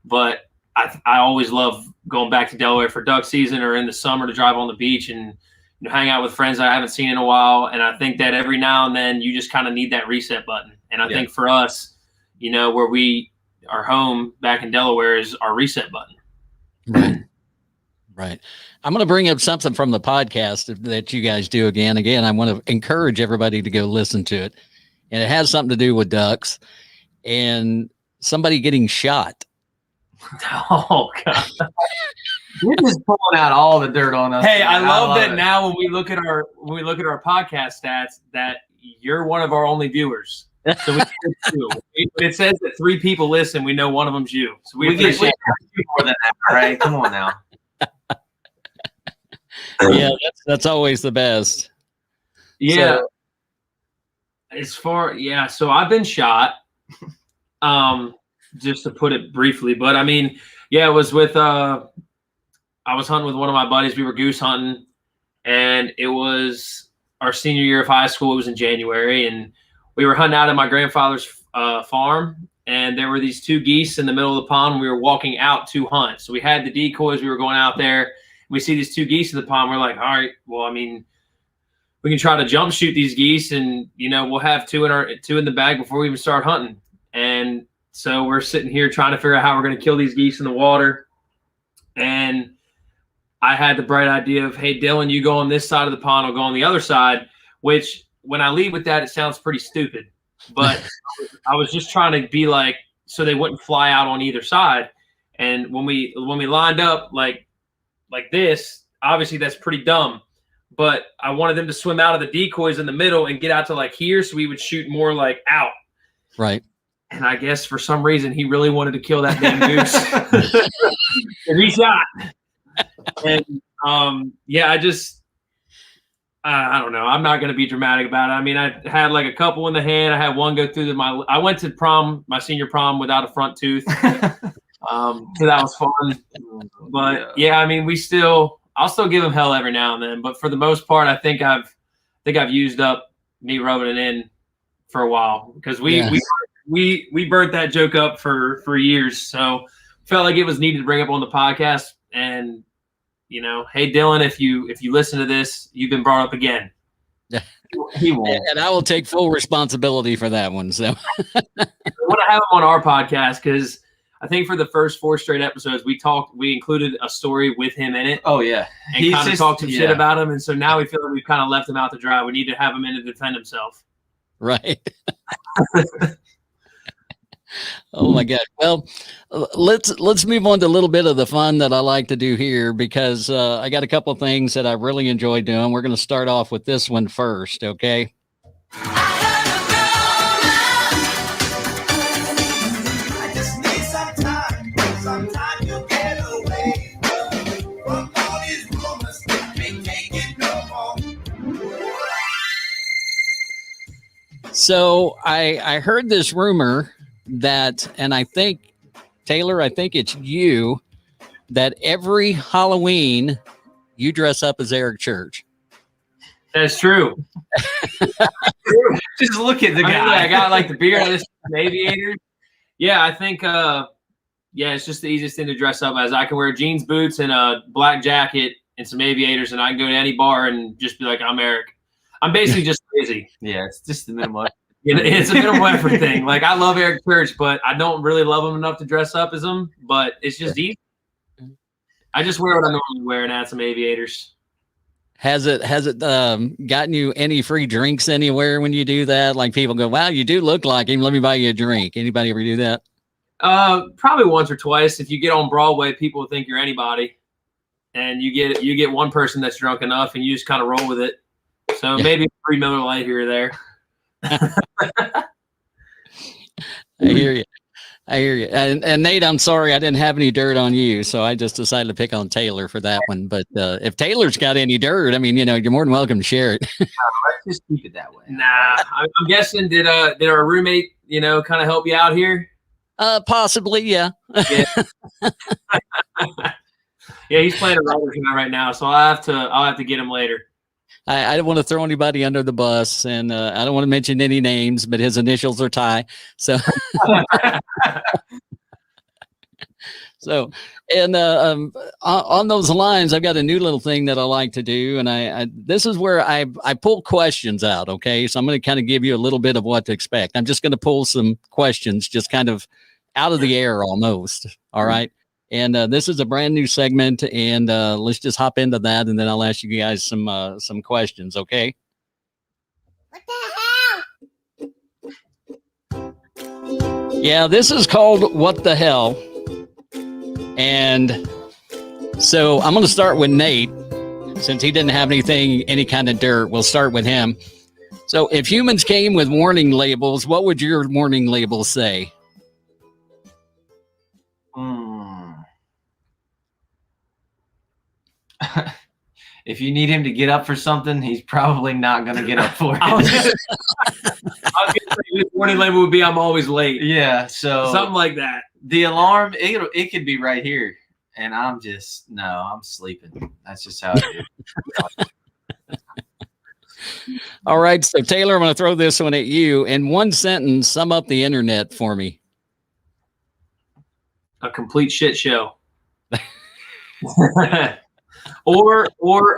S4: But I always love going back to Delaware for duck season, or in the summer to drive on the beach and, you know, hang out with friends I haven't seen in a while. And I think that every now and then you just kind of need that reset button. And I think for us, you know, where we are home back in Delaware is our reset button.
S3: Right. Right. I'm going to bring up something from the podcast that you guys do again. I want to encourage everybody to go listen to it. And it has something to do with ducks and somebody getting shot.
S4: Oh God.
S5: You're just pulling out all the dirt on us.
S4: Hey,
S5: man.
S4: I love that
S5: it.
S4: now when we look at our podcast stats that you're one of our only viewers. So we get two. When it says that 3 people listen, we know one of them's you. So we
S5: get
S4: appreciate
S5: more than that, right? Come on now.
S3: Yeah, that's always the best.
S4: Yeah. So I've been shot. Just to put it briefly, but I mean, yeah, it was with I was hunting with one of my buddies. We were goose hunting, and it was our senior year of high school. It was in January, and we were hunting out at my grandfather's farm, and there were these 2 geese in the middle of the pond. We were walking out to hunt, so we had the decoys. We were going out there. We see these 2 geese in the pond. We're like, all right, well, I mean, we can try to jump shoot these geese, and we'll have 2 in the bag before we even start hunting. And so we're sitting here trying to figure out how we're going to kill these geese in the water. And I had the bright idea of, hey, Dylan, you go on this side of the pond, I'll go on the other side, which when I lead with that, it sounds pretty stupid. But I was just trying to be like, so they wouldn't fly out on either side. And when we lined up like this, obviously that's pretty dumb. But I wanted them to swim out of the decoys in the middle and get out to like here, so we would shoot more like out.
S3: Right.
S4: And I guess for some reason he really wanted to kill that damn goose. And he shot. And yeah, I don't know. I'm not going to be dramatic about it. I mean, I had like a couple in the hand. I had one go through I went to my senior prom without a front tooth. So that was fun. But yeah, I mean, I'll still give him hell every now and then. But for the most part, I think I've used up me rubbing it in for a while, because we burnt that joke up for years. So felt like it was needed to bring up on the podcast. And hey Dylan, if you listen to this, you've been brought up again. He won't. And
S3: I will take full responsibility for that one. So
S4: I want to have him on our podcast, because I think for the first 4 straight episodes we included a story with him in it.
S5: Oh yeah.
S4: And kind of talked some shit about him. And so now we feel like we've kind of left him out to dry. We need to have him in to defend himself.
S3: Right. Oh my God. Well, let's move on to a little bit of the fun that I like to do here, because I got a couple of things that I really enjoy doing. We're going to start off with this one first. Okay. So I heard this rumor that, and I think, Taylor, I think it's you, that every Halloween you dress up as Eric Church.
S4: That's true.
S5: Just look at the guy.
S4: I got like the beard, some aviators. Yeah, I think it's just the easiest thing to dress up as. I can wear jeans, boots, and a black jacket and some aviators, and I can go to any bar and just be like, I'm Eric. I'm basically just crazy.
S5: Yeah, it's just the minimum.
S4: It's a minimal effort thing. Like, I love Eric Church, but I don't really love him enough to dress up as him. But it's just easy. I just wear what I normally wear and add some aviators.
S3: Has it gotten you any free drinks anywhere when you do that? Like, people go, wow, you do look like him. Let me buy you a drink. Anybody ever do that?
S4: Probably once or twice. If you get on Broadway, people think you're anybody, and you get one person that's drunk enough, and you just kind of roll with it. So maybe free Miller Lite here or there.
S3: I hear you. And Nate, I'm sorry I didn't have any dirt on you, so I just decided to pick on Taylor for that one. But if Taylor's got any dirt, I mean, you're more than welcome to share it.
S5: Let's just keep it that way.
S4: Nah, I'm guessing did our roommate kind of help you out here?
S3: Possibly, yeah.
S4: Yeah, he's playing a rubber right now, so I'll have to get him later.
S3: I don't want to throw anybody under the bus, and I don't want to mention any names, but his initials are Ty. So, and on those lines, I've got a new little thing that I like to do, and this is where I pull questions out. Okay, so I'm going to kind of give you a little bit of what to expect. I'm just going to pull some questions, just kind of out of the air, almost. All right. And this is a brand new segment, and let's just hop into that, and then I'll ask you guys some questions, okay?
S7: What the hell?
S3: Yeah, this is called What the Hell. And so I'm going to start with Nate. Since he didn't have any kind of dirt, we'll start with him. So if humans came with warning labels, what would your warning labels say?
S5: If you need him to get up for something, he's probably not going to get up for it.
S4: I was gonna say his warning label would be I'm always late.
S5: Yeah, so
S4: Something like that.
S5: the alarm, it could be right here. And I'm sleeping. That's just how it is.
S3: All right, so Taylor, I'm going to throw this one at you. In one sentence, sum up the internet for me.
S4: A complete shit show. or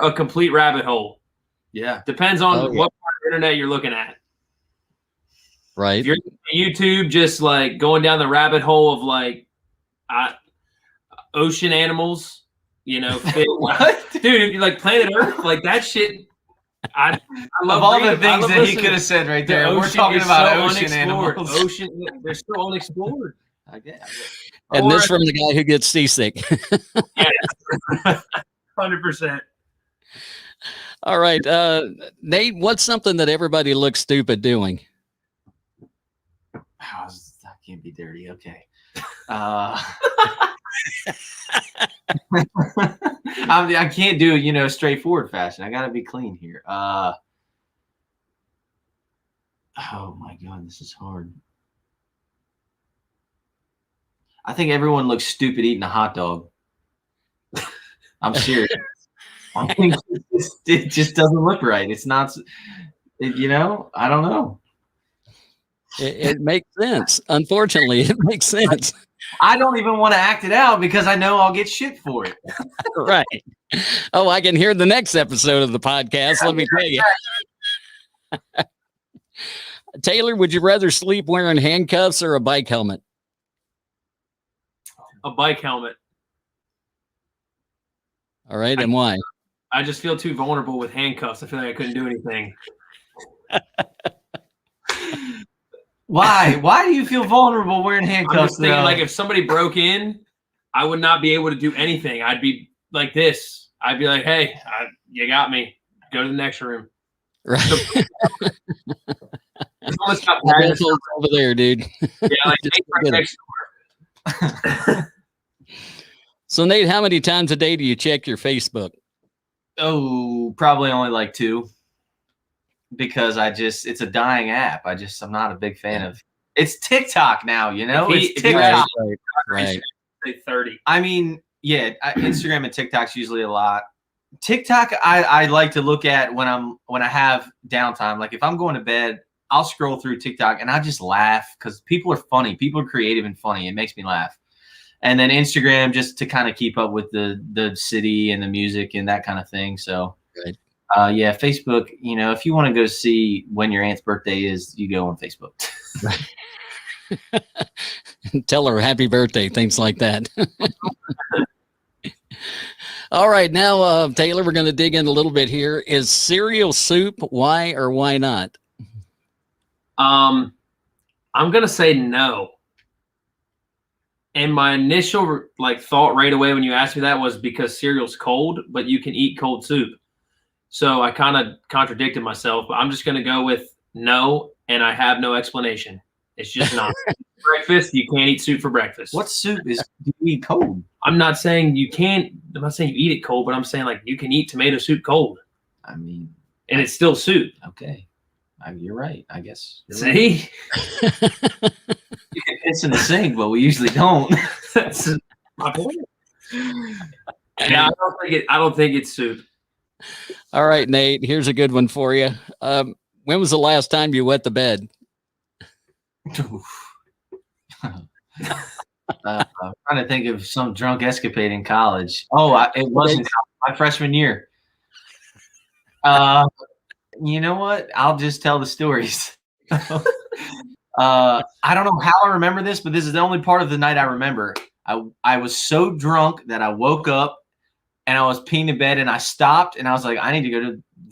S4: a complete rabbit hole.
S5: Yeah.
S4: Depends on what part of the internet you're looking at.
S3: Right.
S4: If you're YouTube, just like going down the rabbit hole of like ocean animals,
S5: What?
S4: dude, you like Planet Earth, like that shit. I love
S5: Of all the
S4: reading- I
S5: things
S4: love
S5: that he
S4: listening.
S5: could have said right
S4: The
S5: there, we're
S4: ocean
S5: talking
S4: is
S5: about
S4: so
S5: ocean
S4: unexplored.
S5: animals.
S4: Ocean, they're still unexplored.
S5: I guess.
S3: And
S4: Or-
S3: this from the guy who gets seasick.
S4: 100%.
S3: All right. Nate, what's something that everybody looks stupid doing?
S5: I can't be dirty. Okay. I can't do straightforward fashion. I gotta be clean here. Oh my God, this is hard. I think everyone looks stupid eating a hot dog. I'm serious. I think it just doesn't look right. It's not. I don't know.
S3: It makes sense. Unfortunately, it makes sense.
S5: I don't even want to act it out because I know I'll get shit for it.
S3: Right. Oh, I can hear the next episode of the podcast. Let me tell you. Taylor, would you rather sleep wearing handcuffs or a bike helmet?
S4: A bike helmet.
S3: All right. And why?
S4: I just feel too vulnerable with handcuffs. I feel like I couldn't do anything.
S5: Why? Why do you feel vulnerable wearing
S4: I'm
S5: handcuffs?
S4: just thinking,
S5: though?
S4: like, if somebody broke in, I would not be able to do anything. I'd be like this. I'd be like, hey, you got me. Go to the next room.
S3: Right.
S4: It's almost got
S3: That's over there, dude.
S4: Yeah, like
S3: Just
S4: take right
S3: forget it.
S4: next door.
S3: So, Nate, how many times a day do you check your Facebook?
S5: Oh, probably only like 2. Because it's a dying app. I'm not a big fan of. It's TikTok now, It's TikTok.
S3: Right.
S4: Say 30.
S5: I mean, yeah, Instagram and TikTok's usually a lot. TikTok, I like to look at when I have downtime. Like if I'm going to bed, I'll scroll through TikTok and I just laugh because people are funny. People are creative and funny. It makes me laugh. And then Instagram just to kind of keep up with the city and the music and that kind of thing. So.
S3: Right.
S5: Yeah, Facebook, if you want to go see when your aunt's birthday is, you go on Facebook.
S3: Tell her happy birthday, things like that. All right, now, Taylor, we're going to dig in a little bit here. Is cereal soup? Why or why not?
S4: I'm going to say no. And my initial thought right away when you asked me that was because cereal's cold, but you can eat cold soup. So I kind of contradicted myself, but I'm just going to go with no, and I have no explanation. It's just not. Breakfast, you can't eat soup for breakfast.
S5: What soup do you eat cold?
S4: I'm not saying you can't. I'm not saying you eat it cold, but I'm saying you can eat tomato soup cold.
S5: I mean,
S4: and it's still soup.
S5: Okay. You're right, I guess.
S4: See?
S5: Right. You can piss in the sink, but we usually don't.
S4: That's my point. Yeah, I don't think it's soup.
S3: All right, Nate, here's a good one for you. When was the last time you wet the bed?
S5: I'm trying to think of some drunk escapade in college. Oh, it wasn't my freshman year. You know what? I'll just tell the stories. I don't know how I remember this, but this is the only part of the night I remember. I was so drunk that I woke up and I was peeing in bed and I stopped and I was like, I need to go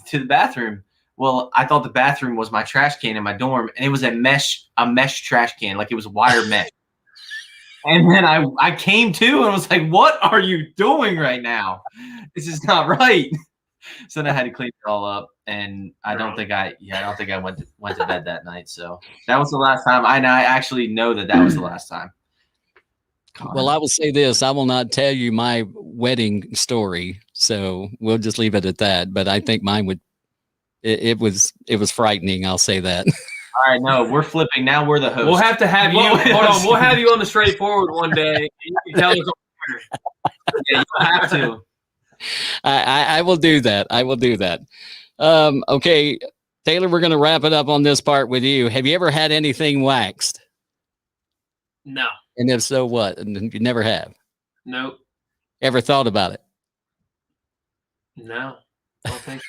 S5: to the bathroom. Well, I thought the bathroom was my trash can in my dorm, and it was a mesh trash can, like it was wire mesh. And then I came to and was like, what are you doing right now? This is not right. So then I had to clean it all up, and I don't think I went to bed that night. So that was the last time. I actually know that was the last time.
S3: Well, I will say this: I will not tell you my wedding story, so we'll just leave it at that. But I think mine would. It was frightening. I'll say that.
S5: All right, no, we're flipping. Now we're the host.
S4: We'll have to have you. Hold on, we'll have you on the straightforward one day. You can tell us.
S5: Yeah, you have to.
S3: I will do that. I will do that. Okay, Taylor, we're going to wrap it up on this part with you. Have you ever had anything waxed?
S4: No.
S3: And if so, what? And you never have?
S4: Nope.
S3: Ever thought about it?
S4: No. I don't think so.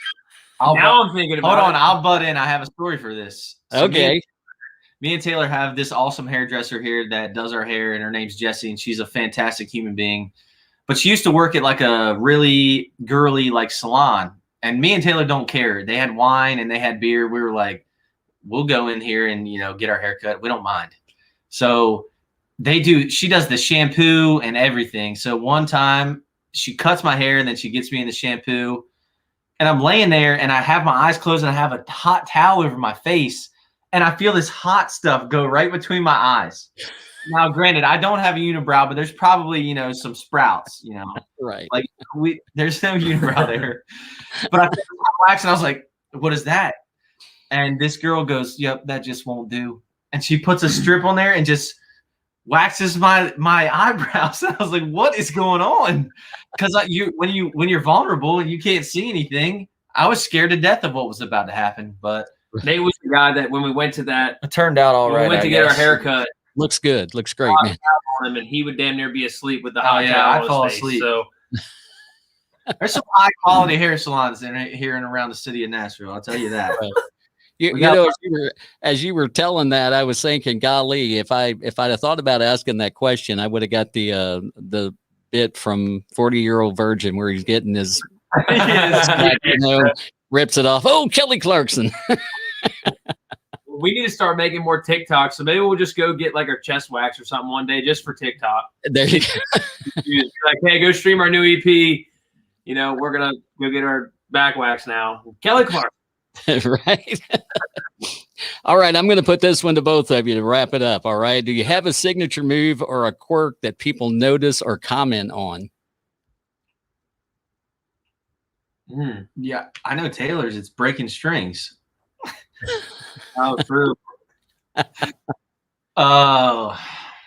S5: I'm thinking about it. Hold on, I'll butt in. I have a story for this. So
S3: okay.
S5: Me and Taylor have this awesome hairdresser here that does our hair, and her name's Jessie, and she's a fantastic human being. But she used to work at like a really girly like salon, and me and Taylor don't care. They had wine and they had beer. We were like, we'll go in here and get our hair cut. We don't mind. So she does the shampoo and everything. So one time she cuts my hair and then she gets me in the shampoo. And I'm laying there and I have my eyes closed and I have a hot towel over my face and I feel this hot stuff go right between my eyes. Now, granted, I don't have a unibrow, but there's probably, some sprouts,
S3: Right.
S5: Like there's no unibrow there. But I felt hot wax and I was like, what is that? And this girl goes, yep, that just won't do. And she puts a strip on there and just waxes my eyebrows. And I was like, what is going on? Because when you're vulnerable and you can't see anything, I was scared to death of what was about to happen. But
S4: Nate was the guy that when we went to that,
S5: it turned out all right.
S4: We went to get our haircut.
S3: Looks good. Looks great, man.
S4: On him, and he would damn near be asleep with the hot towel
S5: I'd
S4: on
S5: fall
S4: his face,
S5: asleep.
S4: So
S5: there's some high quality hair salons here and around the city of Nashville. I'll tell you that.
S3: Right. As you were telling that, I was thinking, golly, if I'd have thought about asking that question, I would have got the bit from 40-Year-Old Virgin where he's getting his rips it off. Oh, Kelly Clarkson.
S4: we need to start making more TikToks. So maybe we'll just go get like our chest wax or something one day just for TikTok.
S3: There you go.
S4: Like, hey, go stream our new EP. We're gonna go get our back wax now. Kelly Clarkson.
S3: Right. All right. I'm going to put this one to both of you to wrap it up. All right. Do you have a signature move or a quirk that people notice or comment on?
S5: Yeah, I know Taylor's. It's breaking strings.
S4: Oh, true.
S5: Oh,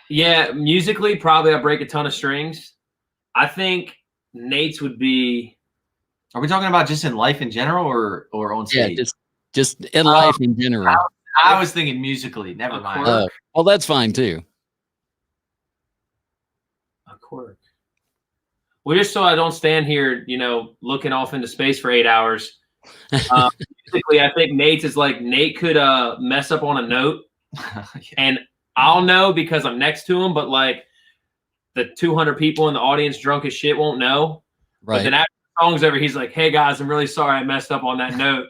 S4: yeah. Musically, probably I break a ton of strings. I think Nate's would be.
S5: Are we talking about just in life in general or on stage?
S3: Yeah, just in life in general.
S5: I was thinking musically. Never mind.
S3: Well, that's fine too.
S4: A quirk. Well, just so I don't stand here, looking off into space for 8 hours. Musically, I think Nate's is like Nate could mess up on a note, and I'll know because I'm next to him. But like the 200 people in the audience, drunk as shit, won't know.
S3: Right.
S4: But then after the song's over, he's like, "Hey guys, I'm really sorry I messed up on that note,"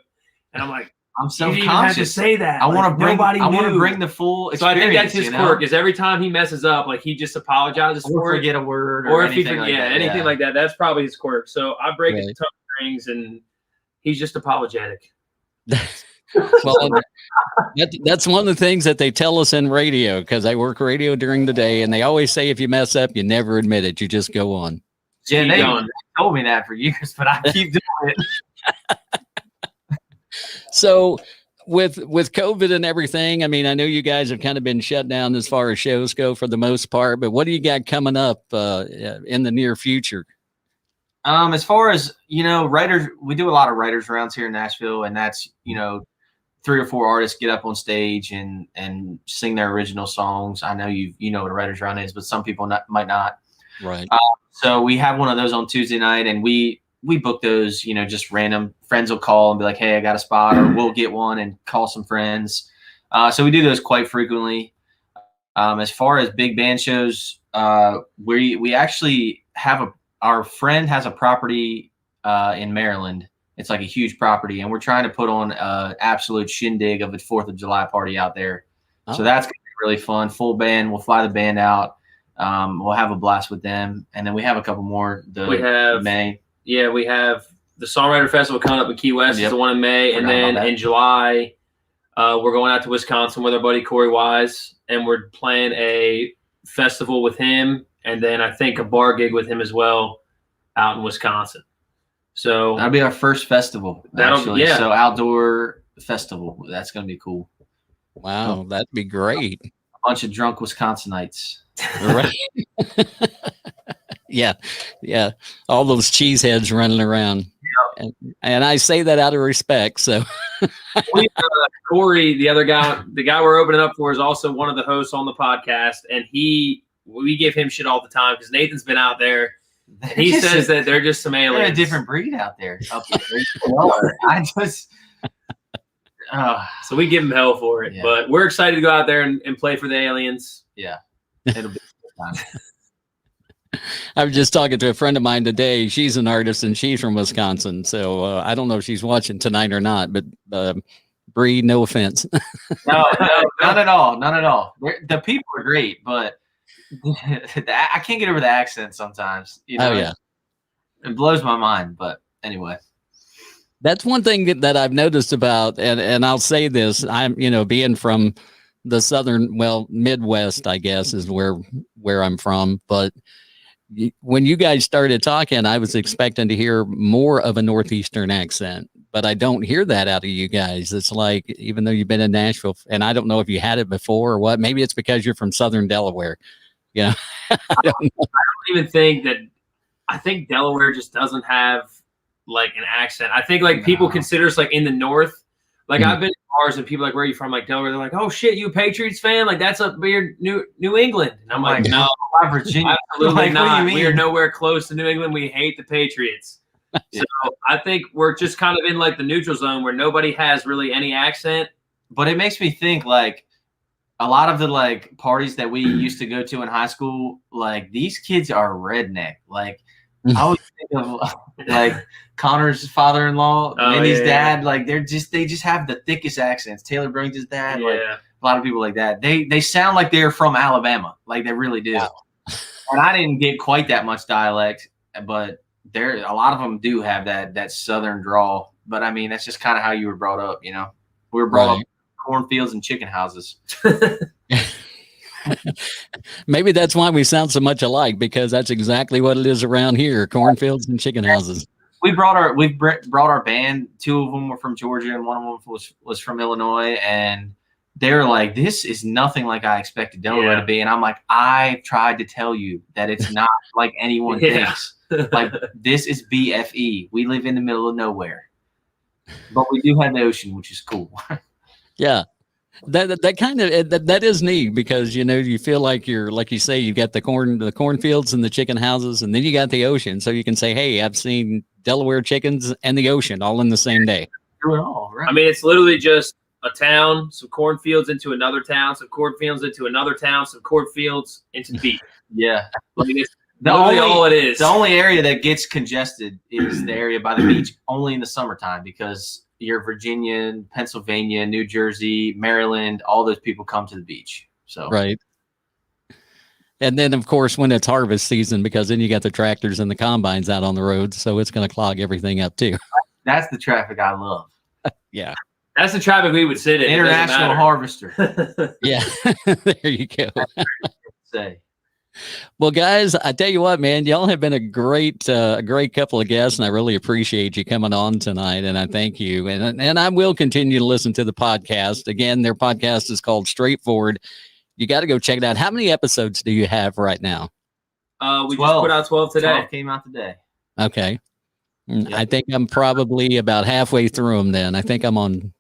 S4: and I'm like,
S5: I'm
S4: so
S5: self-conscious.
S4: have to say that.
S5: I want to
S4: nobody
S5: bring the full experience.
S4: So I think that's his quirk. Is every time he messes up, like he just apologizes for it.
S5: Forget a word,
S4: or if he forget anything like that. That's probably his quirk. So I break his tongue strings, and he's just apologetic.
S3: Well, that's one of the things that they tell us in radio, because I work radio during the day, and they always say if you mess up, you never admit it. You just go on.
S5: Yeah, they told me that for years, but I keep doing it.
S3: So with COVID and everything, I mean, I know you guys have kind of been shut down as far as shows go for the most part, but what do you got coming up in the near future?
S5: As far as, writers, we do a lot of writers rounds here in Nashville, and that's, 3 or 4 artists get up on stage and sing their original songs. I know you know what a writers round is, but some people might not.
S3: Right.
S5: So we have one of those on Tuesday night, and we book those, just random friends will call and be like, hey, I got a spot, or we'll get one and call some friends. So we do those quite frequently. As far as big band shows, we actually have our friend has a property in Maryland. It's like a huge property, and we're trying to put on an absolute shindig of a 4th of July party out there. Oh. So that's going to be really fun. Full band. We'll fly the band out. We'll have a blast with them, and then we have a couple more. We have May.
S4: Yeah, we have the Songwriter Festival coming up in Key West. Is the one in May, and then in July, we're going out to Wisconsin with our buddy Corey Wise, and we're playing a festival with him, and then I think a bar gig with him as well out in Wisconsin. So
S5: that'll be our first festival, actually. Yeah. So outdoor festival. That's going to be cool.
S3: Wow, that'd be great.
S5: A bunch of drunk Wisconsinites.
S3: Right. Yeah. All those cheeseheads running around. Yeah. And I say that out of respect. So
S4: Corey, the other guy, the guy we're opening up for, is also one of the hosts on the podcast, and we give him shit all the time because Nathan's been out there. He says that they're just some aliens.
S5: They're a different breed out there.
S4: So we give him hell for it. Yeah. But we're excited to go out there and play for the aliens.
S5: Yeah. It'll be fun.
S3: I was just talking to a friend of mine today. She's an artist, and she's from Wisconsin. So I don't know if she's watching tonight or not, but Bree, no offense.
S5: No, not at all. Not at all. The people are great, but I can't get over the accent sometimes.
S3: Oh, yeah.
S5: It blows my mind, but anyway.
S3: That's one thing that I've noticed about, and I'll say this, I'm, being from the southern, Midwest, I guess, is where I'm from. But when you guys started talking, I was expecting to hear more of a Northeastern accent, but I don't hear that out of you guys. It's like, even though you've been in Nashville, and I don't know if you had it before or what, maybe it's because you're from Southern Delaware. I don't
S4: even think that. I think Delaware just doesn't have like an accent. I think people consider us like in the North. Like I've been to bars and people are like, where are you from? Like Delaware. They're like, oh shit, you a Patriots fan? Like that's up near New England. And I'm like, no,
S5: Virginia.
S4: Absolutely not. We are nowhere close to New England. We hate the Patriots. So I think we're just kind of in like the neutral zone where nobody has really any accent.
S5: But it makes me think like a lot of the like parties that we used to go to in high school, like these kids are redneck. Like I always think of like Connor's father-in-law, Minnie's dad. Like they just have the thickest accents. Taylor brings his dad. Like a lot of people like that. They sound like they're from Alabama. Like they really do. Wow. And I didn't get quite that much dialect, but a lot of them do have that southern drawl. But I mean, that's just kind of how you were brought up. We were brought up cornfields and chicken houses.
S3: Maybe that's why we sound so much alike, because that's exactly what it is around here: cornfields and chicken houses.
S5: We brought our band. 2 of them were from Georgia, and one of them was from Illinois, and they're like, "This is nothing like I expected Delaware to be." And I'm like, "I tried to tell you that it's not like anyone thinks. Like this is BFE. We live in the middle of nowhere, but we do have the ocean, which is cool."
S3: Yeah. That kind of that is neat, because you feel like you're, like you say, you got the cornfields and the chicken houses, and then you got the ocean, so you can say, hey, I've seen Delaware chickens and the ocean all in the same day.
S5: Do it all, right?
S4: I mean, it's literally just a town, some cornfields into another town, some cornfields into another town, some cornfields into the beach.
S5: Yeah.
S4: It's all it is.
S5: The only area that gets congested is the area by the beach, only in the summertime, because your Virginia, Pennsylvania, New Jersey, Maryland, all those people come to the beach. So
S3: right. And then, of course, when it's harvest season, because then you got the tractors and the combines out on the road, so it's going to clog everything up too.
S5: That's the traffic I love.
S3: Yeah.
S4: That's the traffic we would sit in.
S5: International harvester.
S3: Yeah. There you go.
S5: Say.
S3: Well, guys, I tell you what, man, y'all have been a great couple of guests, and I really appreciate you coming on tonight, and I thank you. And I will continue to listen to the podcast. Again, their podcast is called Straightforward. You got to go check it out. How many episodes do you have right now?
S4: We 12. Just put out 12 today.
S5: 12 came out today.
S3: Okay. Yep. I think I'm probably about halfway through them then. I think I'm on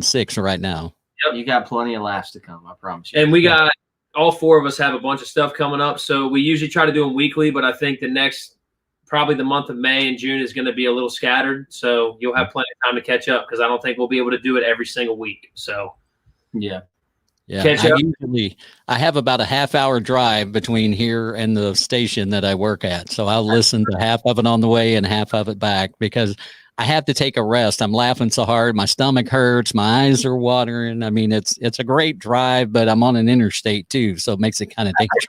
S3: 6 right now.
S5: Yep. You got plenty of laughs to come, I promise you.
S4: And we got all 4 of us have a bunch of stuff coming up. So we usually try to do them weekly, but I think probably the month of May and June is going to be a little scattered. So you'll have plenty of time to catch up, because I don't think we'll be able to do it every single week. So
S5: yeah.
S3: Yeah,
S4: catch up.
S3: I have about a half-hour drive between here and the station that I work at. So I'll listen to half of it on the way and half of it back because I have to take a rest. I'm laughing so hard. My stomach hurts. My eyes are watering. I mean, it's a great drive, but I'm on an interstate too. So it makes it kind of dangerous.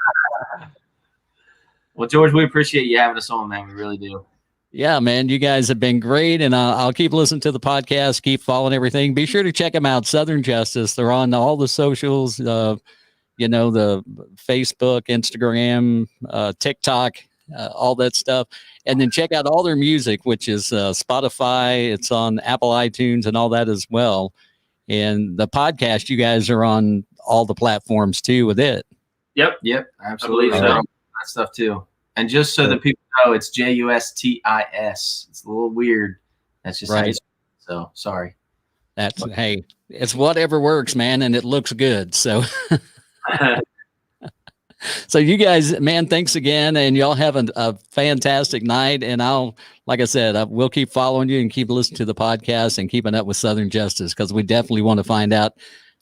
S5: Well, George, we appreciate you having us on, man. We really do.
S3: Yeah, man, you guys have been great, and I'll keep listening to the podcast, keep following everything. Be sure to check them out, Southern Justis. They're on all the socials, the Facebook, Instagram, TikTok, all that stuff. And then check out all their music, which is Spotify. It's on Apple iTunes and all that as well. And the podcast, you guys are on all the platforms too with it.
S5: Yep, absolutely.
S4: So.
S5: That stuff too. And just so that people know, it's Justis. It's a little weird. That's just
S3: right.
S5: So sorry.
S3: Hey, it's whatever works, man, and it looks good. So, so you guys, man, thanks again, and y'all have a fantastic night. And like I said, we'll keep following you and keep listening to the podcast and keeping up with Southern Justis because we definitely want to find out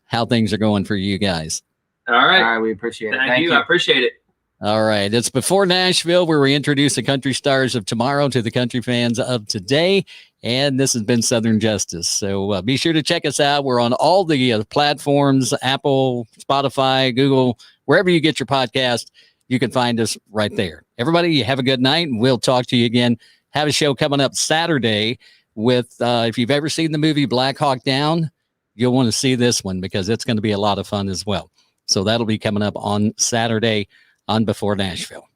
S3: how things are going for you guys.
S4: All right,
S5: we appreciate it.
S4: Thank you. I appreciate it.
S3: All right. It's Before Nashville, where we introduce the country stars of tomorrow to the country fans of today. And this has been Southern Justis. So be sure to check us out. We're on all the platforms, Apple, Spotify, Google, wherever you get your podcast, you can find us right there. Everybody, you have a good night, and we'll talk to you again. Have a show coming up Saturday with, if you've ever seen the movie Black Hawk Down, you'll want to see this one because it's going to be a lot of fun as well. So that'll be coming up on Saturday on Before Nashville.